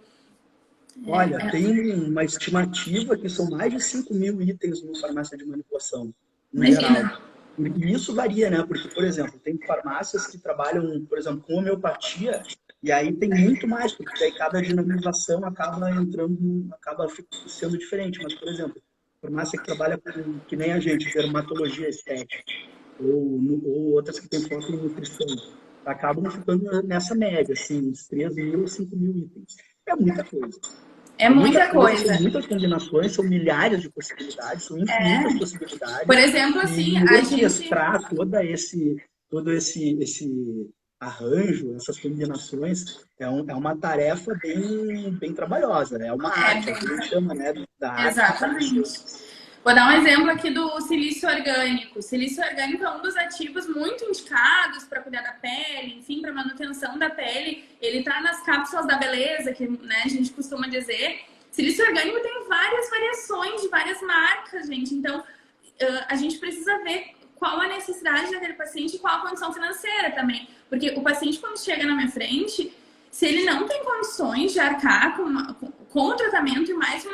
C: Olha, tem uma estimativa que são mais de 5.000 itens no farmácia de manipulação, no geral. E isso varia, né? Porque, por exemplo, tem farmácias que trabalham, por exemplo, com homeopatia, e aí tem muito mais, porque daí cada dinamização acaba sendo diferente. Mas, por exemplo, farmácia que trabalha com, que nem a gente, dermatologia estética, ou outras que tem foco em nutrição, acabam ficando nessa média, assim, uns 3.000 a 5.000 itens. É muita coisa.
B: É muita coisa.
C: São muitas combinações, são milhares de possibilidades, são infinitas possibilidades.
B: Por exemplo, assim,
C: a orquestrar todo esse arranjo, essas combinações, é uma tarefa bem trabalhosa, né? É uma arte, que a gente chama, né? Da arte.
B: Exatamente. Vou dar um exemplo aqui do silício orgânico. O silício orgânico é um dos ativos muito indicados para cuidar da pele, enfim, para manutenção da pele. Ele está nas cápsulas da beleza, que, né, a gente costuma dizer. Silício orgânico tem várias variações de várias marcas, gente. Então, a gente precisa ver qual a necessidade daquele paciente e qual a condição financeira também. Porque o paciente, quando chega na minha frente, se ele não tem condições de arcar com o tratamento e mais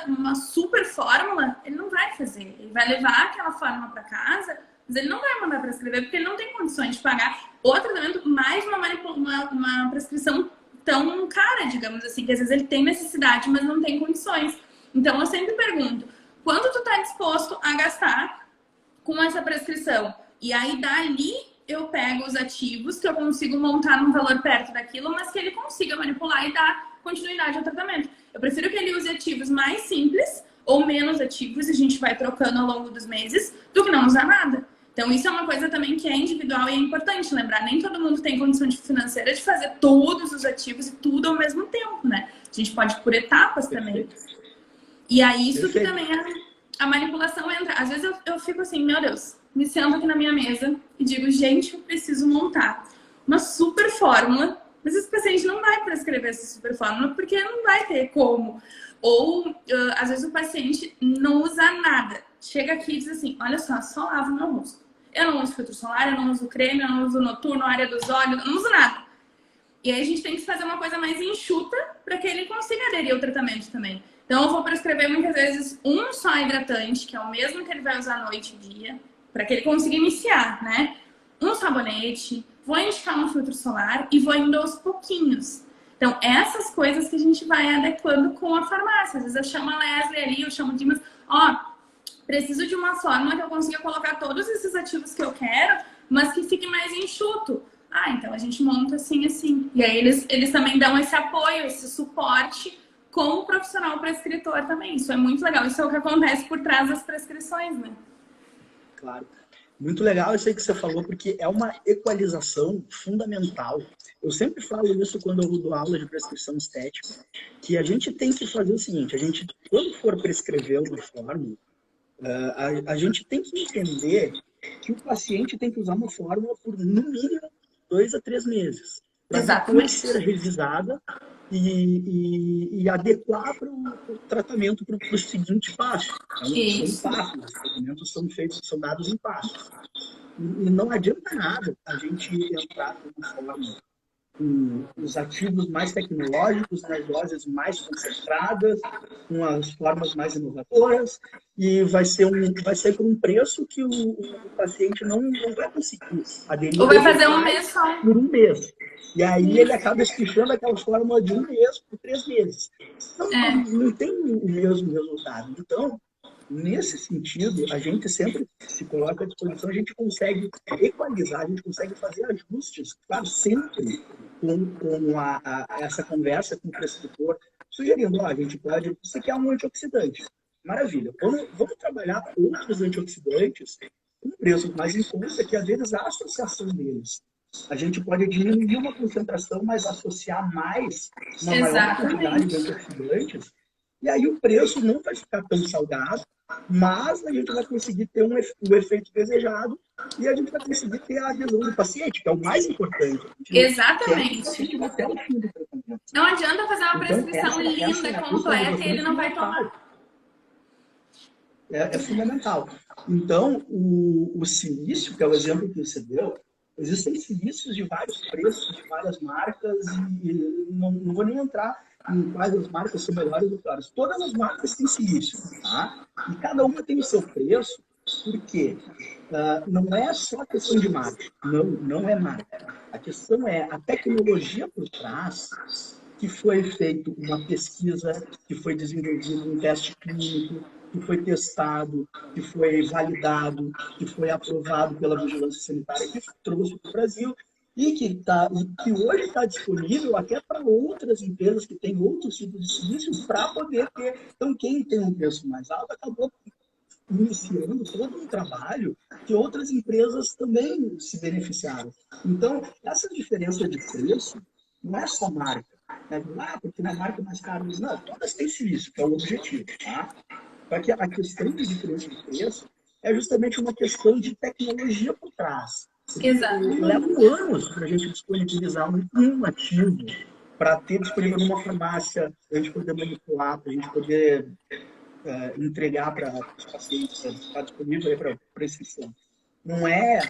B: uma super fórmula, ele não vai fazer. Ele vai levar aquela fórmula para casa, mas ele não vai mandar para escrever porque ele não tem condições de pagar o tratamento mais uma prescrição tão cara, digamos assim, que às vezes ele tem necessidade, mas não tem condições. Então eu sempre pergunto, quanto tu tá disposto a gastar com essa prescrição? E aí dali eu pego os ativos que eu consigo montar num valor perto daquilo, mas que ele consiga manipular e dar continuidade ao tratamento. Eu prefiro que ele use ativos mais simples ou menos ativos, e a gente vai trocando ao longo dos meses, do que não usar nada. Então isso é uma coisa também que é individual e é importante lembrar. Nem todo mundo tem condição financeira de fazer todos os ativos e tudo ao mesmo tempo, né? A gente pode ir por etapas também. E aí isso que também a manipulação entra. Às vezes eu fico assim, meu Deus, me sento aqui na minha mesa e digo, gente, eu preciso montar uma super fórmula, mas esse paciente não vai prescrever essa super fórmula porque não vai ter como. Ou, às vezes, o paciente não usa nada. Chega aqui e diz assim, olha só lavo meu rosto. Eu não uso filtro solar, eu não uso creme, eu não uso noturno, área dos olhos, eu não uso nada. E aí a gente tem que fazer uma coisa mais enxuta para que ele consiga aderir ao tratamento também. Então, eu vou prescrever muitas vezes um só hidratante, que é o mesmo que ele vai usar à noite e dia, para que ele consiga iniciar, né? Um sabonete, vou indicar um filtro solar e vou indo aos pouquinhos. Então, essas coisas que a gente vai adequando com a farmácia. Às vezes eu chamo a Leslie ali, eu chamo o Dimas, preciso de uma fórmula que eu consiga colocar todos esses ativos que eu quero, mas que fique mais enxuto. Então a gente monta assim. E aí eles também dão esse apoio, esse suporte com o profissional prescritor também. Isso é muito legal. Isso é o que acontece por trás das prescrições, né?
C: Claro. Muito legal isso aí que você falou, porque é uma equalização fundamental. Eu sempre falo isso quando eu dou aula de prescrição estética, que a gente tem que fazer o seguinte, a gente, quando for prescrever uma fórmula, a gente tem que entender que o paciente tem que usar uma fórmula por, no mínimo, 2 a 3 meses. Para depois ser revisada e adequar para o tratamento para o seguinte passo. São passos, os tratamentos são dados em passos. E não adianta nada a gente entrar com uma fórmula com os ativos mais tecnológicos, nas doses mais concentradas, com as formas mais inovadoras, e vai sair por um preço que o paciente não vai conseguir aderir.
B: Ou vai fazer um mês só.
C: Por um mês. E aí ele acaba espichando aquela fórmula de um mês por 3 meses. Não tem o mesmo resultado. Então, Nesse sentido, a gente sempre se coloca à disposição, a gente consegue equalizar, a gente consegue fazer ajustes, claro, sempre com essa conversa com o prescritor, sugerindo, a gente pode, você quer um antioxidante, maravilha, vamos trabalhar outros antioxidantes com preços mais em conta, que às vezes a associação deles, a gente pode diminuir uma concentração, mas associar mais, uma maior quantidade de antioxidantes, e aí o preço não vai ficar tão salgado, mas a gente vai conseguir ter o efeito desejado e a gente vai conseguir ter a adesão do paciente, que é o mais importante.
B: Exatamente.
C: Até o fim do tratamento.
B: Não adianta fazer uma prescrição linda, completa, e ele não vai tomar.
C: É fundamental. Então, o silício, que é o exemplo que você deu, existem silícios de vários preços, de várias marcas, e não vou nem entrar em quais as marcas são melhores ou piores. Todas as marcas têm silício, tá? E cada uma tem o seu preço, porque não é só a questão de marca. Não é marca. A questão é a tecnologia por trás, que foi feita uma pesquisa, que foi desenvolvido um teste clínico, que foi testado, que foi validado, que foi aprovado pela Vigilância Sanitária, que trouxe para o Brasil, e que hoje está disponível até para outras empresas que têm outros tipos de silício para poder ter. Então, quem tem um preço mais alto acabou iniciando todo um trabalho que outras empresas também se beneficiaram. Então, essa diferença de preço não é só marca. Porque na marca mais cara, não, todas têm silício, que é o objetivo. Tá? Só que a questão de diferença de preço é justamente uma questão de tecnologia por trás.
B: Exato.
C: Leva anos para a gente disponibilizar um ativo para ter disponível numa farmácia, para a gente poder manipular, para a gente poder entregar para os pacientes, para estar disponível para prescrição. Não é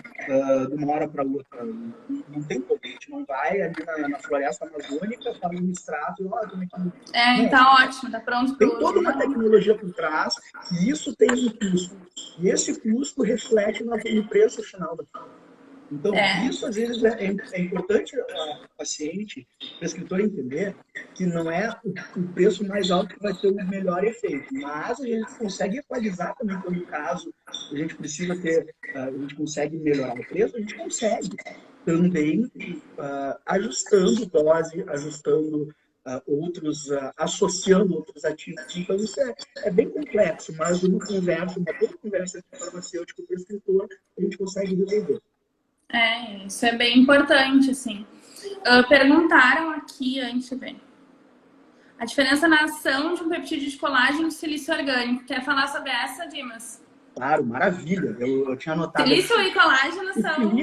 C: de uma hora para outra. Não tem como. A gente não vai ali na floresta amazônica, faz um extrato e
B: tá ótimo, tá pronto.
C: Tem toda uma tecnologia por trás e isso tem um custo. E esse custo reflete no preço final da forma. Então, isso às vezes é importante o paciente, o prescritor entender que não é o preço mais alto que vai ter o melhor efeito, mas a gente consegue equalizar também quando o caso a gente precisa ter, a gente consegue melhorar o preço, a gente consegue também ajustando dose, ajustando associando outros ativos. Então, isso é bem complexo, mas uma boa conversa com o farmacêutico e o prescritor, a gente consegue resolver.
B: Isso é bem importante, assim. Perguntaram aqui, antes de ver, a diferença na ação de um peptídeo de colágeno e silício orgânico. Quer falar sobre essa, Dimas?
C: Claro, maravilha. Eu tinha anotado.
B: Silício e colágeno são...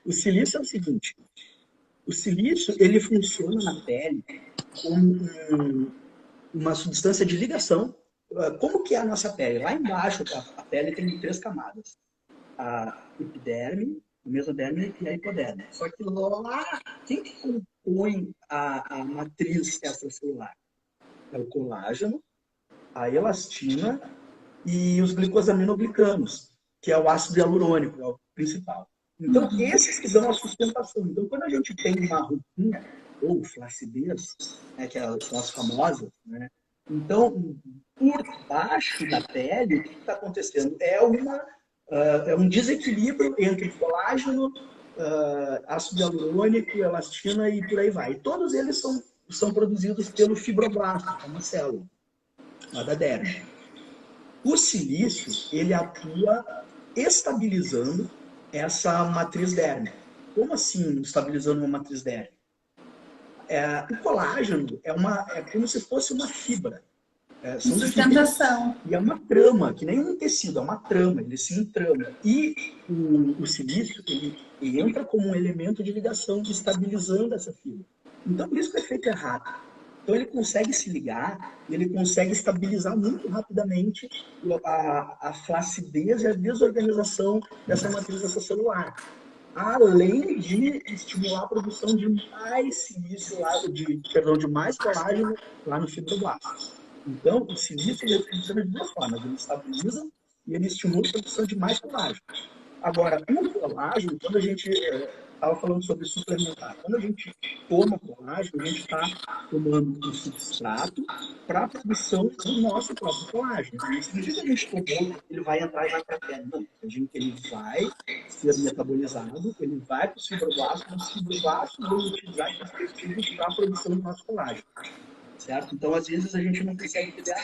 C: O silício é o seguinte. O silício, ele funciona na pele como uma substância de ligação. Como que é a nossa pele? Lá embaixo, a pele tem 3 camadas. A epiderme, o mesoderme e a hipoderme. Só que lá, quem que compõe a matriz extracelular? É o colágeno, a elastina e os glicosaminoglicanos, que é o ácido hialurônico, é o principal. Então, esses que dão a sustentação. Então, quando a gente tem uma ruptura ou flacidez, que são as famosas, né? Então, por baixo da pele, o que está acontecendo? É um desequilíbrio entre colágeno, ácido hialurônico, elastina e por aí vai. E todos eles são produzidos pelo fibroblasto, que é uma célula lá da derme. O silício, ele atua estabilizando essa matriz dérmica. Como assim estabilizando uma matriz dérmica? O colágeno é como se fosse uma fibra.
B: Sustentação.
C: E é uma trama, que nem um tecido, é uma trama, ele se entrama. E o silício, ele entra como um elemento de ligação, estabilizando essa fibra. Então, por isso que o efeito é rápido. Então, ele consegue se ligar, ele consegue estabilizar muito rapidamente a flacidez e a desorganização dessa matriz extracelular. Além de estimular a produção de mais silício, de mais colágeno lá no fibroblasto. Então, o silício ele funciona de 2 formas. Ele estabiliza e ele estimula a produção de mais colágeno. Agora, o colágeno, quando a gente estava falando sobre suplementar. Quando a gente toma colágeno, a gente está tomando um substrato para a produção do nosso próprio colágeno. Não significa que a gente tomou, ele vai entrar e vai para a pele. Não, ele vai ser metabolizado, ele vai para os fibroblastos, os fibroblastos vão utilizar esses peptídeos para a produção do nosso colágeno. Certo? Então, às vezes, a gente não consegue entender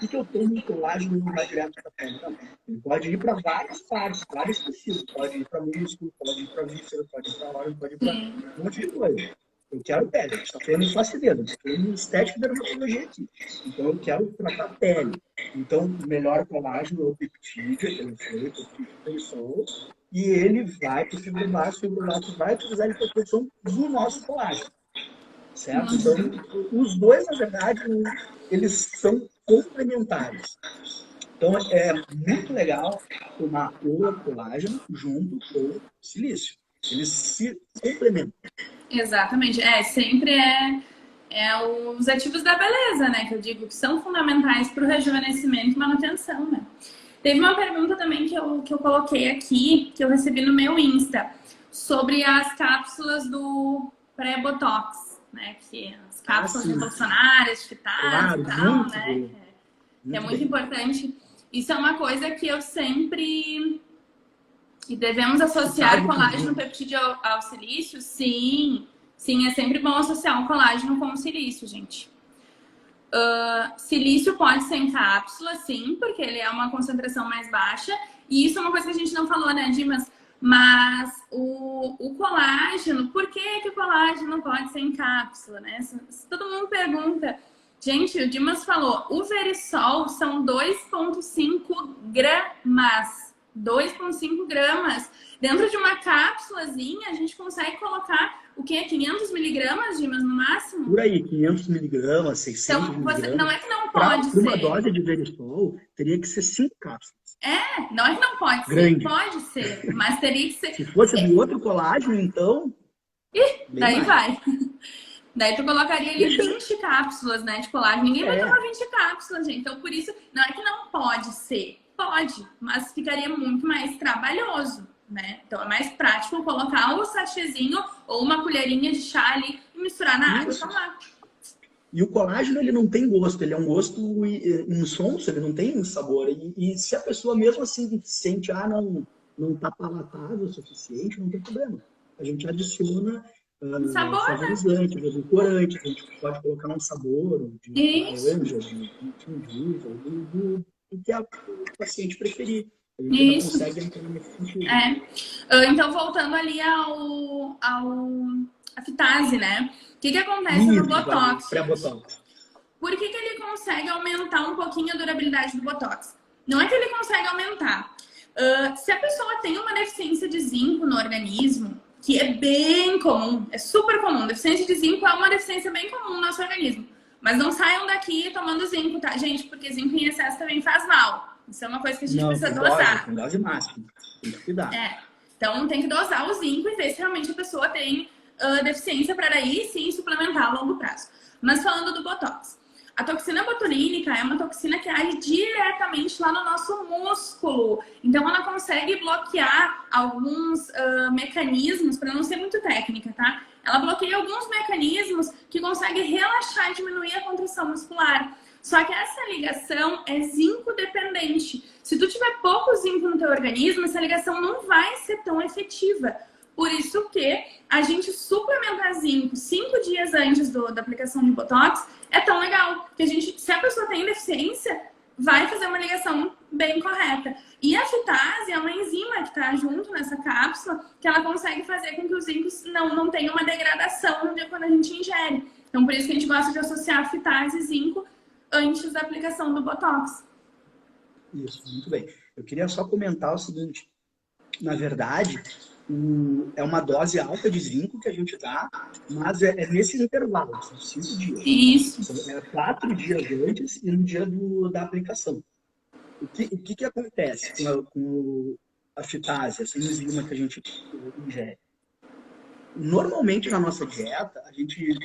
C: o que eu tomo de colágeno e não vai direto para a pele. Não. Ele pode ir para várias partes, vários tecidos. Pode ir para músculo, pode ir para víscera, pode ir para órgão, pode ir para um monte de coisa. Eu quero pele. A gente está falando de facideiro, a gente está falando de estética e dermatologia aqui. Então, eu quero tratar a pele. Então, o melhor colágeno é o peptídeo, que ele foi, o peptídeo, e ele vai para o fibroblasto vai utilizar ele para a produção do nosso colágeno. Certo? Então, os dois, na verdade, eles são complementares. Então, é muito legal tomar o colágeno junto com o silício. Eles se complementam.
B: Exatamente. Sempre os ativos da beleza, né? Que eu digo que são fundamentais para o rejuvenescimento e manutenção, né? Teve uma pergunta também que eu coloquei aqui, que eu recebi no meu Insta, sobre as cápsulas do pré-botox. Né, que as cápsulas revolucionárias, fitase e tal, né? É muito importante. Isso é uma coisa que eu sempre... E devemos associar colágeno peptídeo ao silício? Sim, é sempre bom associar o colágeno com o silício, gente. Silício pode ser em cápsula, sim, porque ele é uma concentração mais baixa. E isso é uma coisa que a gente não falou, né, Dimas? Mas o colágeno, por que o colágeno pode ser em cápsula, né? Se todo mundo pergunta. Gente, o Dimas falou, o Verisol são 2,5 gramas. 2,5 gramas. Dentro de uma cápsulazinha, a gente consegue colocar o quê? 500 miligramas, Dimas, no máximo?
C: Por aí, 500 miligramas, 600 miligramas.
B: Então, não é que não pode ser.
C: Uma dose de Verisol, teria que ser 5 cápsulas.
B: Não é que não pode ser, pode ser, mas teria que ser.
C: Se fosse de outro colágeno, então...
B: Daí vai. Daí tu colocaria ali 20 cápsulas, né, de colágeno. Ninguém vai tomar 20 cápsulas, gente. Então, por isso, não é que não pode ser. Pode, mas ficaria muito mais trabalhoso, né? Então, é mais prático colocar um sachêzinho ou uma colherinha de chá ali e misturar na água e tomar.
C: E o colágeno, ele não tem gosto, ele é um gosto insonso, ele não tem sabor. E se a pessoa mesmo assim sente, não tá palatável o suficiente, não tem problema. A gente adiciona saborizantes, edulcorantes, a gente pode colocar um sabor de laranja, de tinjuva, do que o paciente preferir. A gente não consegue entrar nesse sentido.
B: Então, voltando ali a fitase, né? O que acontece no Botox?
C: Pré-Botox.
B: Por que ele consegue aumentar um pouquinho a durabilidade do Botox? Não é que ele consegue aumentar. Se a pessoa tem uma deficiência de zinco no organismo, que é bem comum, é super comum. Deficiência de zinco é uma deficiência bem comum no nosso organismo. Mas não saiam daqui tomando zinco, tá, gente? Porque zinco em excesso também faz mal. Isso é uma coisa que a gente precisa dosar.
C: Tem dose máxima. Tem que cuidar.
B: Então tem que dosar o zinco e ver se realmente a pessoa tem deficiência para daí sim suplementar a longo prazo. Mas falando do Botox. A toxina botulínica é uma toxina que age diretamente lá no nosso músculo. Então, ela consegue bloquear alguns mecanismos, para não ser muito técnica, tá? Ela bloqueia alguns mecanismos que conseguem relaxar e diminuir a contração muscular. Só que essa ligação é zinco dependente. Se tu tiver pouco zinco no teu organismo, essa ligação não vai ser tão efetiva. Por isso que a gente suplementar zinco 5 dias antes da aplicação de Botox é tão legal. Porque se a pessoa tem deficiência, vai fazer uma ligação bem correta. E a fitase é uma enzima que está junto nessa cápsula, que ela consegue fazer com que os zincos não tenham uma degradação no dia quando a gente ingere. Então, por isso que a gente gosta de associar fitase e zinco antes da aplicação do Botox.
C: Isso, muito bem. Eu queria só comentar o seguinte. Na verdade, é uma dose alta de zinco que a gente dá, mas é nesse intervalo, são 5 dias.
B: Isso.
C: É 4 dias antes e no dia da aplicação. O que acontece com a fitase, essa enzima que a gente ingere? Normalmente, na nossa dieta, a gente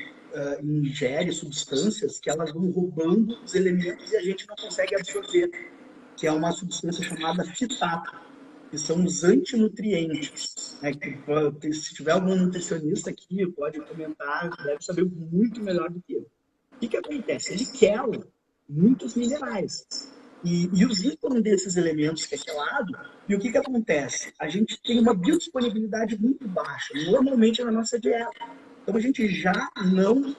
C: ingere substâncias que elas vão roubando os elementos e a gente não consegue absorver, que é uma substância chamada fitato. que são os antinutrientes, né? Que, se tiver algum nutricionista aqui, pode comentar, deve saber muito melhor do que eu. O que acontece? Ele quela muitos minerais. E o zinco é um desses elementos que é quelado. E o que acontece? A gente tem uma biodisponibilidade muito baixa, normalmente na nossa dieta. Então a gente já não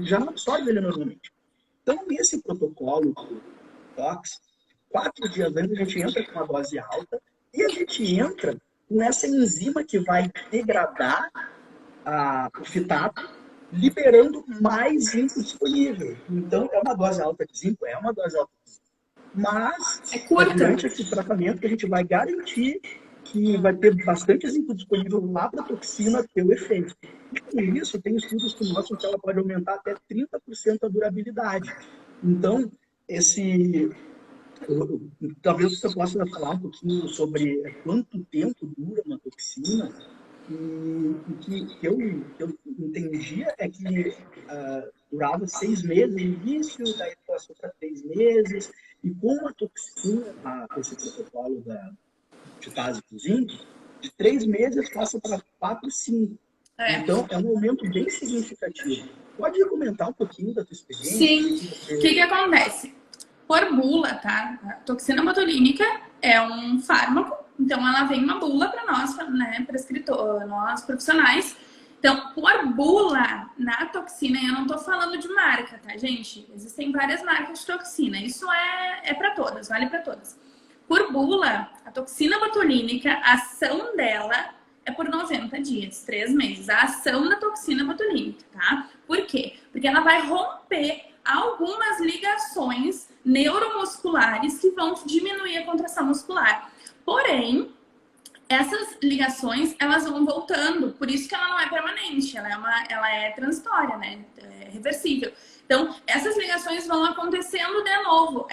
C: já não absorve ele normalmente. Então, nesse protocolo TOX, 4 dias antes a gente entra com uma dose alta e a gente entra com essa enzima que vai degradar o fitato, liberando mais zinco disponível. Então, é uma dose alta de zinco? É uma dose alta de zinco. Mas, durante esse tratamento, que a gente vai garantir que vai ter bastante zinco disponível lá para a toxina ter o efeito. E com isso, tem estudos que mostram que ela pode aumentar até 30% a durabilidade. Então, talvez você possa falar um pouquinho sobre quanto tempo dura uma toxina. E o que eu entendia é que durava 6 meses no início, daí passou para 3 meses, e com a toxina, esse protocolo da fitase com zinco, de 3 meses passa para 4, 5. Então, é um aumento bem significativo. Pode comentar um pouquinho da tua experiência?
B: Sim. O que acontece? Por bula, tá? A toxina botulínica é um fármaco, então ela vem uma bula para nós, né, nós profissionais. Então, por bula na toxina, eu não tô falando de marca, tá, gente? Existem várias marcas de toxina, isso é para todas, vale para todas. Por bula, a toxina botulínica, a ação dela é por 90 dias, 3 meses. A ação da toxina botulínica, tá? Por quê? Porque ela vai romper algumas ligações neuromusculares que vão diminuir a contração muscular. Porém, essas ligações, elas vão voltando, por isso que ela não é permanente, ela é transitória, né? É reversível. Então, essas ligações vão acontecendo de novo,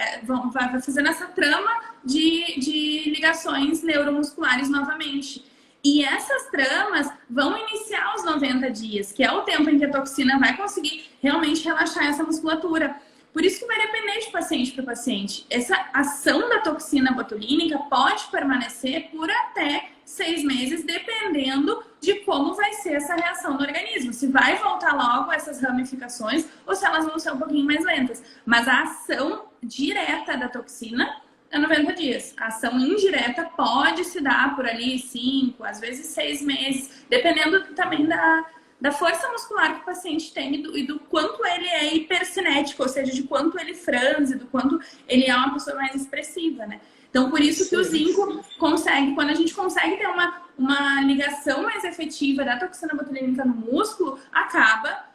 B: vai fazendo essa trama de ligações neuromusculares novamente. E essas tramas vão iniciar os 90 dias, que é o tempo em que a toxina vai conseguir realmente relaxar essa musculatura. Por isso que vai depender de paciente para paciente. Essa ação da toxina botulínica pode permanecer por até 6 meses, dependendo de como vai ser essa reação no organismo. Se vai voltar logo essas ramificações ou se elas vão ser um pouquinho mais lentas. Mas a ação direta da toxina é 90 dias. A ação indireta pode se dar por ali 5, às vezes 6 meses, dependendo também da força muscular que o paciente tem e do quanto ele é hipercinético, ou seja, de quanto ele franze, do quanto ele é uma pessoa mais expressiva, né? Então, por isso que o zinco consegue, quando a gente consegue ter uma ligação mais efetiva da toxina botulínica no músculo, acaba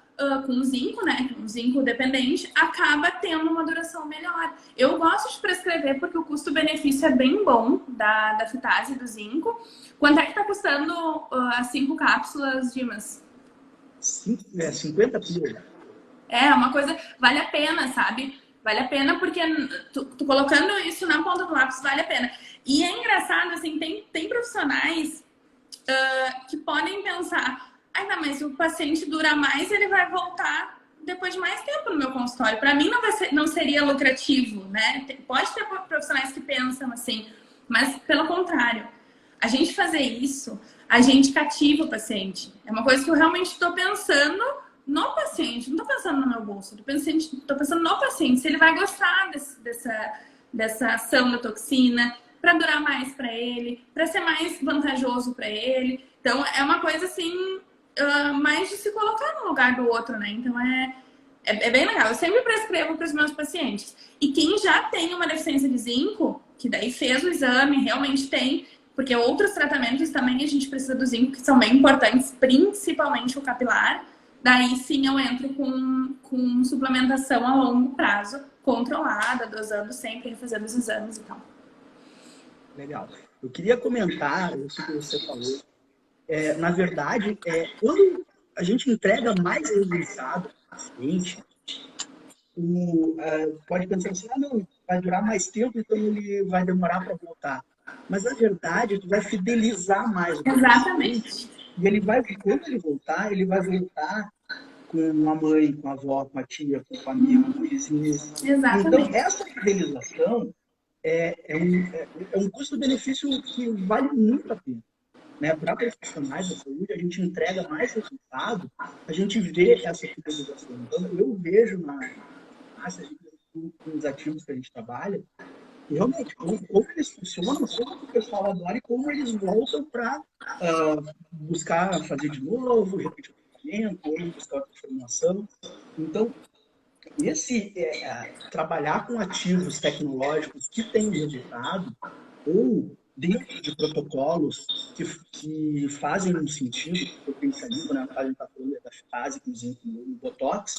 B: com o zinco, né? Um zinco dependente, acaba tendo uma duração melhor. Eu gosto de prescrever porque o custo-benefício é bem bom da fitase do zinco. Quanto é que tá custando as 5 cápsulas, Dimas?
C: 50 pila.
B: É uma coisa, vale a pena, sabe? Vale a pena porque tu colocando isso na ponta do lápis, vale a pena. E é engraçado, assim, tem profissionais que podem pensar, não, mas o paciente dura mais, ele vai voltar depois de mais tempo no meu consultório. Para mim não seria lucrativo, né? Pode ter profissionais que pensam assim, mas pelo contrário, a gente fazer isso, a gente cativa o paciente. É uma coisa que eu realmente estou pensando no paciente, não estou pensando no meu bolso, estou pensando no paciente, se ele vai gostar dessa ação da toxina, para durar mais para ele, para ser mais vantajoso para ele. Então, é uma coisa assim, mais de se colocar no lugar do outro, né? Então, é bem legal. Eu sempre prescrevo para os meus pacientes. E quem já tem uma deficiência de zinco, que daí fez o exame, realmente tem, porque outros tratamentos também a gente precisa do zinco, que são bem importantes, principalmente o capilar. Daí sim eu entro com suplementação a longo prazo, controlada, dosando sempre, refazendo os exames e tal.
C: Legal. Eu queria comentar isso que você falou. Na verdade, quando a gente entrega mais resultado para o paciente, pode pensar assim, não, vai durar mais tempo, então ele vai demorar para voltar. Mas, na verdade, tu vai fidelizar mais o paciente.
B: Exatamente.
C: E quando ele voltar com a mãe, com a avó, com a tia, com o amigo, com o vizinho.
B: Exatamente.
C: Então, essa fidelização é um custo-benefício que vale muito a pena. Né? Para profissionais da saúde, a gente entrega mais resultado, a gente vê essa fidelização. Então, eu vejo na massa com os ativos que a gente trabalha, realmente, como eles funcionam, como o pessoal adora e como eles voltam para buscar fazer de novo, repetir o tratamento, ou buscar outra informação. Então, trabalhar com ativos tecnológicos que têm resultado, ou dentro de protocolos que fazem um sentido, potencialismo, né? A gente está falando da fase, inclusive, no Botox,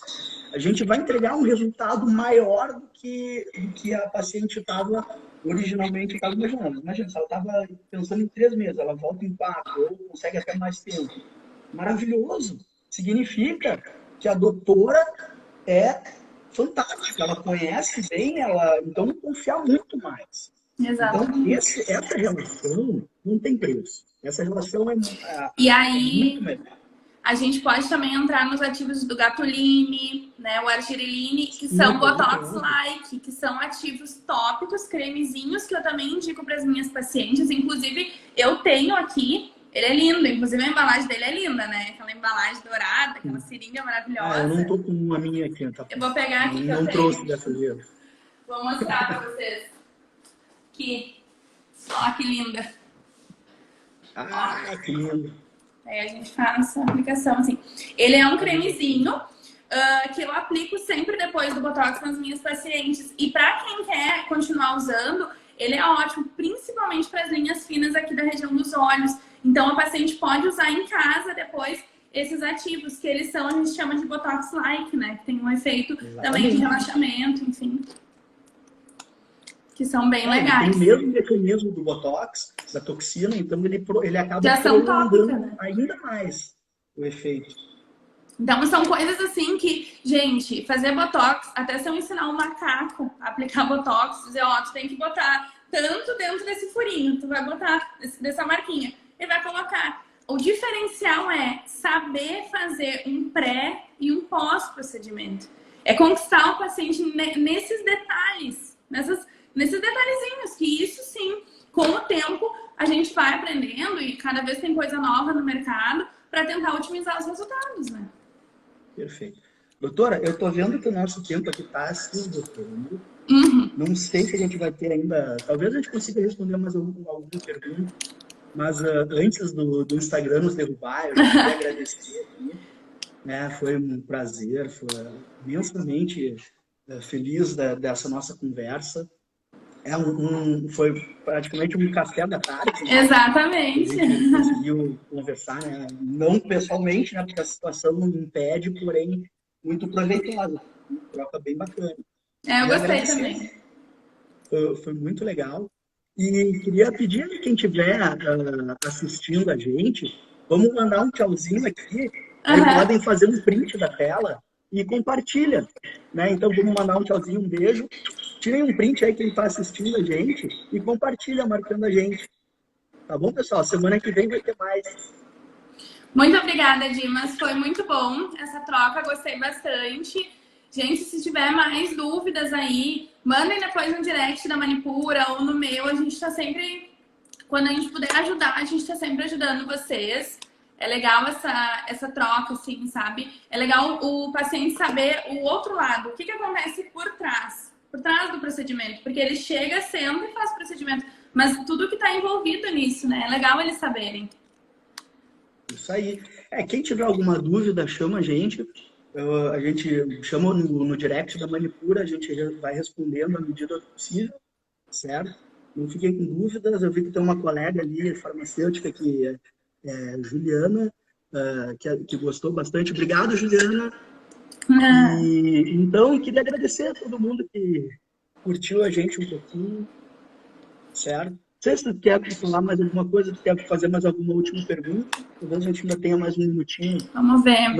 C: a gente vai entregar um resultado maior do que a paciente estava originalmente imaginando. Imagina, se ela estava pensando em 3 meses, ela volta em 4, ou consegue até mais tempo. Maravilhoso! Significa que a doutora é fantástica, ela conhece bem, então confiar muito mais.
B: Exatamente.
C: Então, essa relação não tem preço. Essa relação
B: e aí,
C: muito melhor.
B: A gente pode também entrar nos ativos do Gatuline, né, o Argireline, que são Botox-like, que são ativos tópicos, cremezinhos, que eu também indico para as minhas pacientes. Inclusive, eu tenho aqui, ele é lindo, inclusive a embalagem dele é linda, né? Aquela embalagem dourada, aquela seringa maravilhosa.
C: Eu não tô com uma minha aqui, tá?
B: Eu vou pegar aqui que eu
C: não trouxe dessa vez.
B: Vou mostrar para vocês. Aqui. Olha que linda.
C: Que lindo.
B: Aí a gente faz a aplicação assim. Ele é um cremezinho que eu aplico sempre depois do Botox nas minhas pacientes. E para quem quer continuar usando, ele é ótimo, principalmente para as linhas finas aqui da região dos olhos. Então a paciente pode usar em casa depois esses ativos, que eles são, a gente chama de Botox-like, né? Que tem um efeito também de relaxamento, enfim. Que são bem legais.
C: Tem o mesmo mecanismo do Botox, da toxina, então ele acaba
B: prolongando, né?
C: ainda mais o efeito.
B: Então, são coisas assim que, gente, fazer Botox, até se eu ensinar um macaco a aplicar Botox, dizer, tu tem que botar tanto dentro desse furinho, tu vai botar dessa marquinha, e vai colocar. O diferencial é saber fazer um pré e um pós-procedimento. É conquistar o paciente nesses detalhes, nesses detalhezinhos, que isso sim, com o tempo, a gente vai aprendendo e cada vez tem coisa nova no mercado para tentar otimizar os resultados, né?
C: Perfeito. Doutora, eu tô vendo que o nosso tempo aqui está se esgotando. Não sei se a gente vai ter ainda... Talvez a gente consiga responder mais alguma pergunta, mas antes do Instagram nos derrubar, eu queria agradecer aqui. Né? Foi um prazer, foi imensamente feliz dessa nossa conversa. Foi praticamente um café da tarde. Né?
B: Exatamente.
C: A gente conseguiu conversar, né? Não pessoalmente, né? Porque a situação não impede, porém, muito proveitosa. Uma troca bem bacana.
B: Eu gostei também.
C: Foi muito legal. E queria pedir a quem estiver assistindo a gente, vamos mandar um tchauzinho aqui. Aí podem fazer um print da tela e compartilha. Né? Então, vamos mandar um tchauzinho, um beijo. Tirem um print aí quem está assistindo a gente e compartilha marcando a gente. Tá bom, pessoal? Semana que vem vai ter mais.
B: Muito obrigada, Dimas. Foi muito bom essa troca. Gostei bastante. Gente, se tiver mais dúvidas aí, mandem depois no direct da Manipura ou no meu. A gente está sempre... Quando a gente puder ajudar, a gente está sempre ajudando vocês. É legal essa troca, assim, sabe? É legal o paciente saber o outro lado. O que acontece por trás do procedimento, porque ele chega, senta e faz o procedimento, mas tudo que está envolvido nisso, né? É legal eles saberem.
C: Isso aí. Quem tiver alguma dúvida, chama a gente chama no direct da Manipura, a gente vai respondendo à medida do possível, certo? Não fiquem com dúvidas, eu vi que tem uma colega ali, farmacêutica, que é Juliana, que gostou bastante. Obrigado, Juliana. Então, queria agradecer a todo mundo que curtiu a gente um pouquinho, certo? Não sei se tu quer falar mais alguma coisa, tu quer fazer mais alguma última pergunta, talvez a gente ainda tenha mais um minutinho.
B: Vamos ver.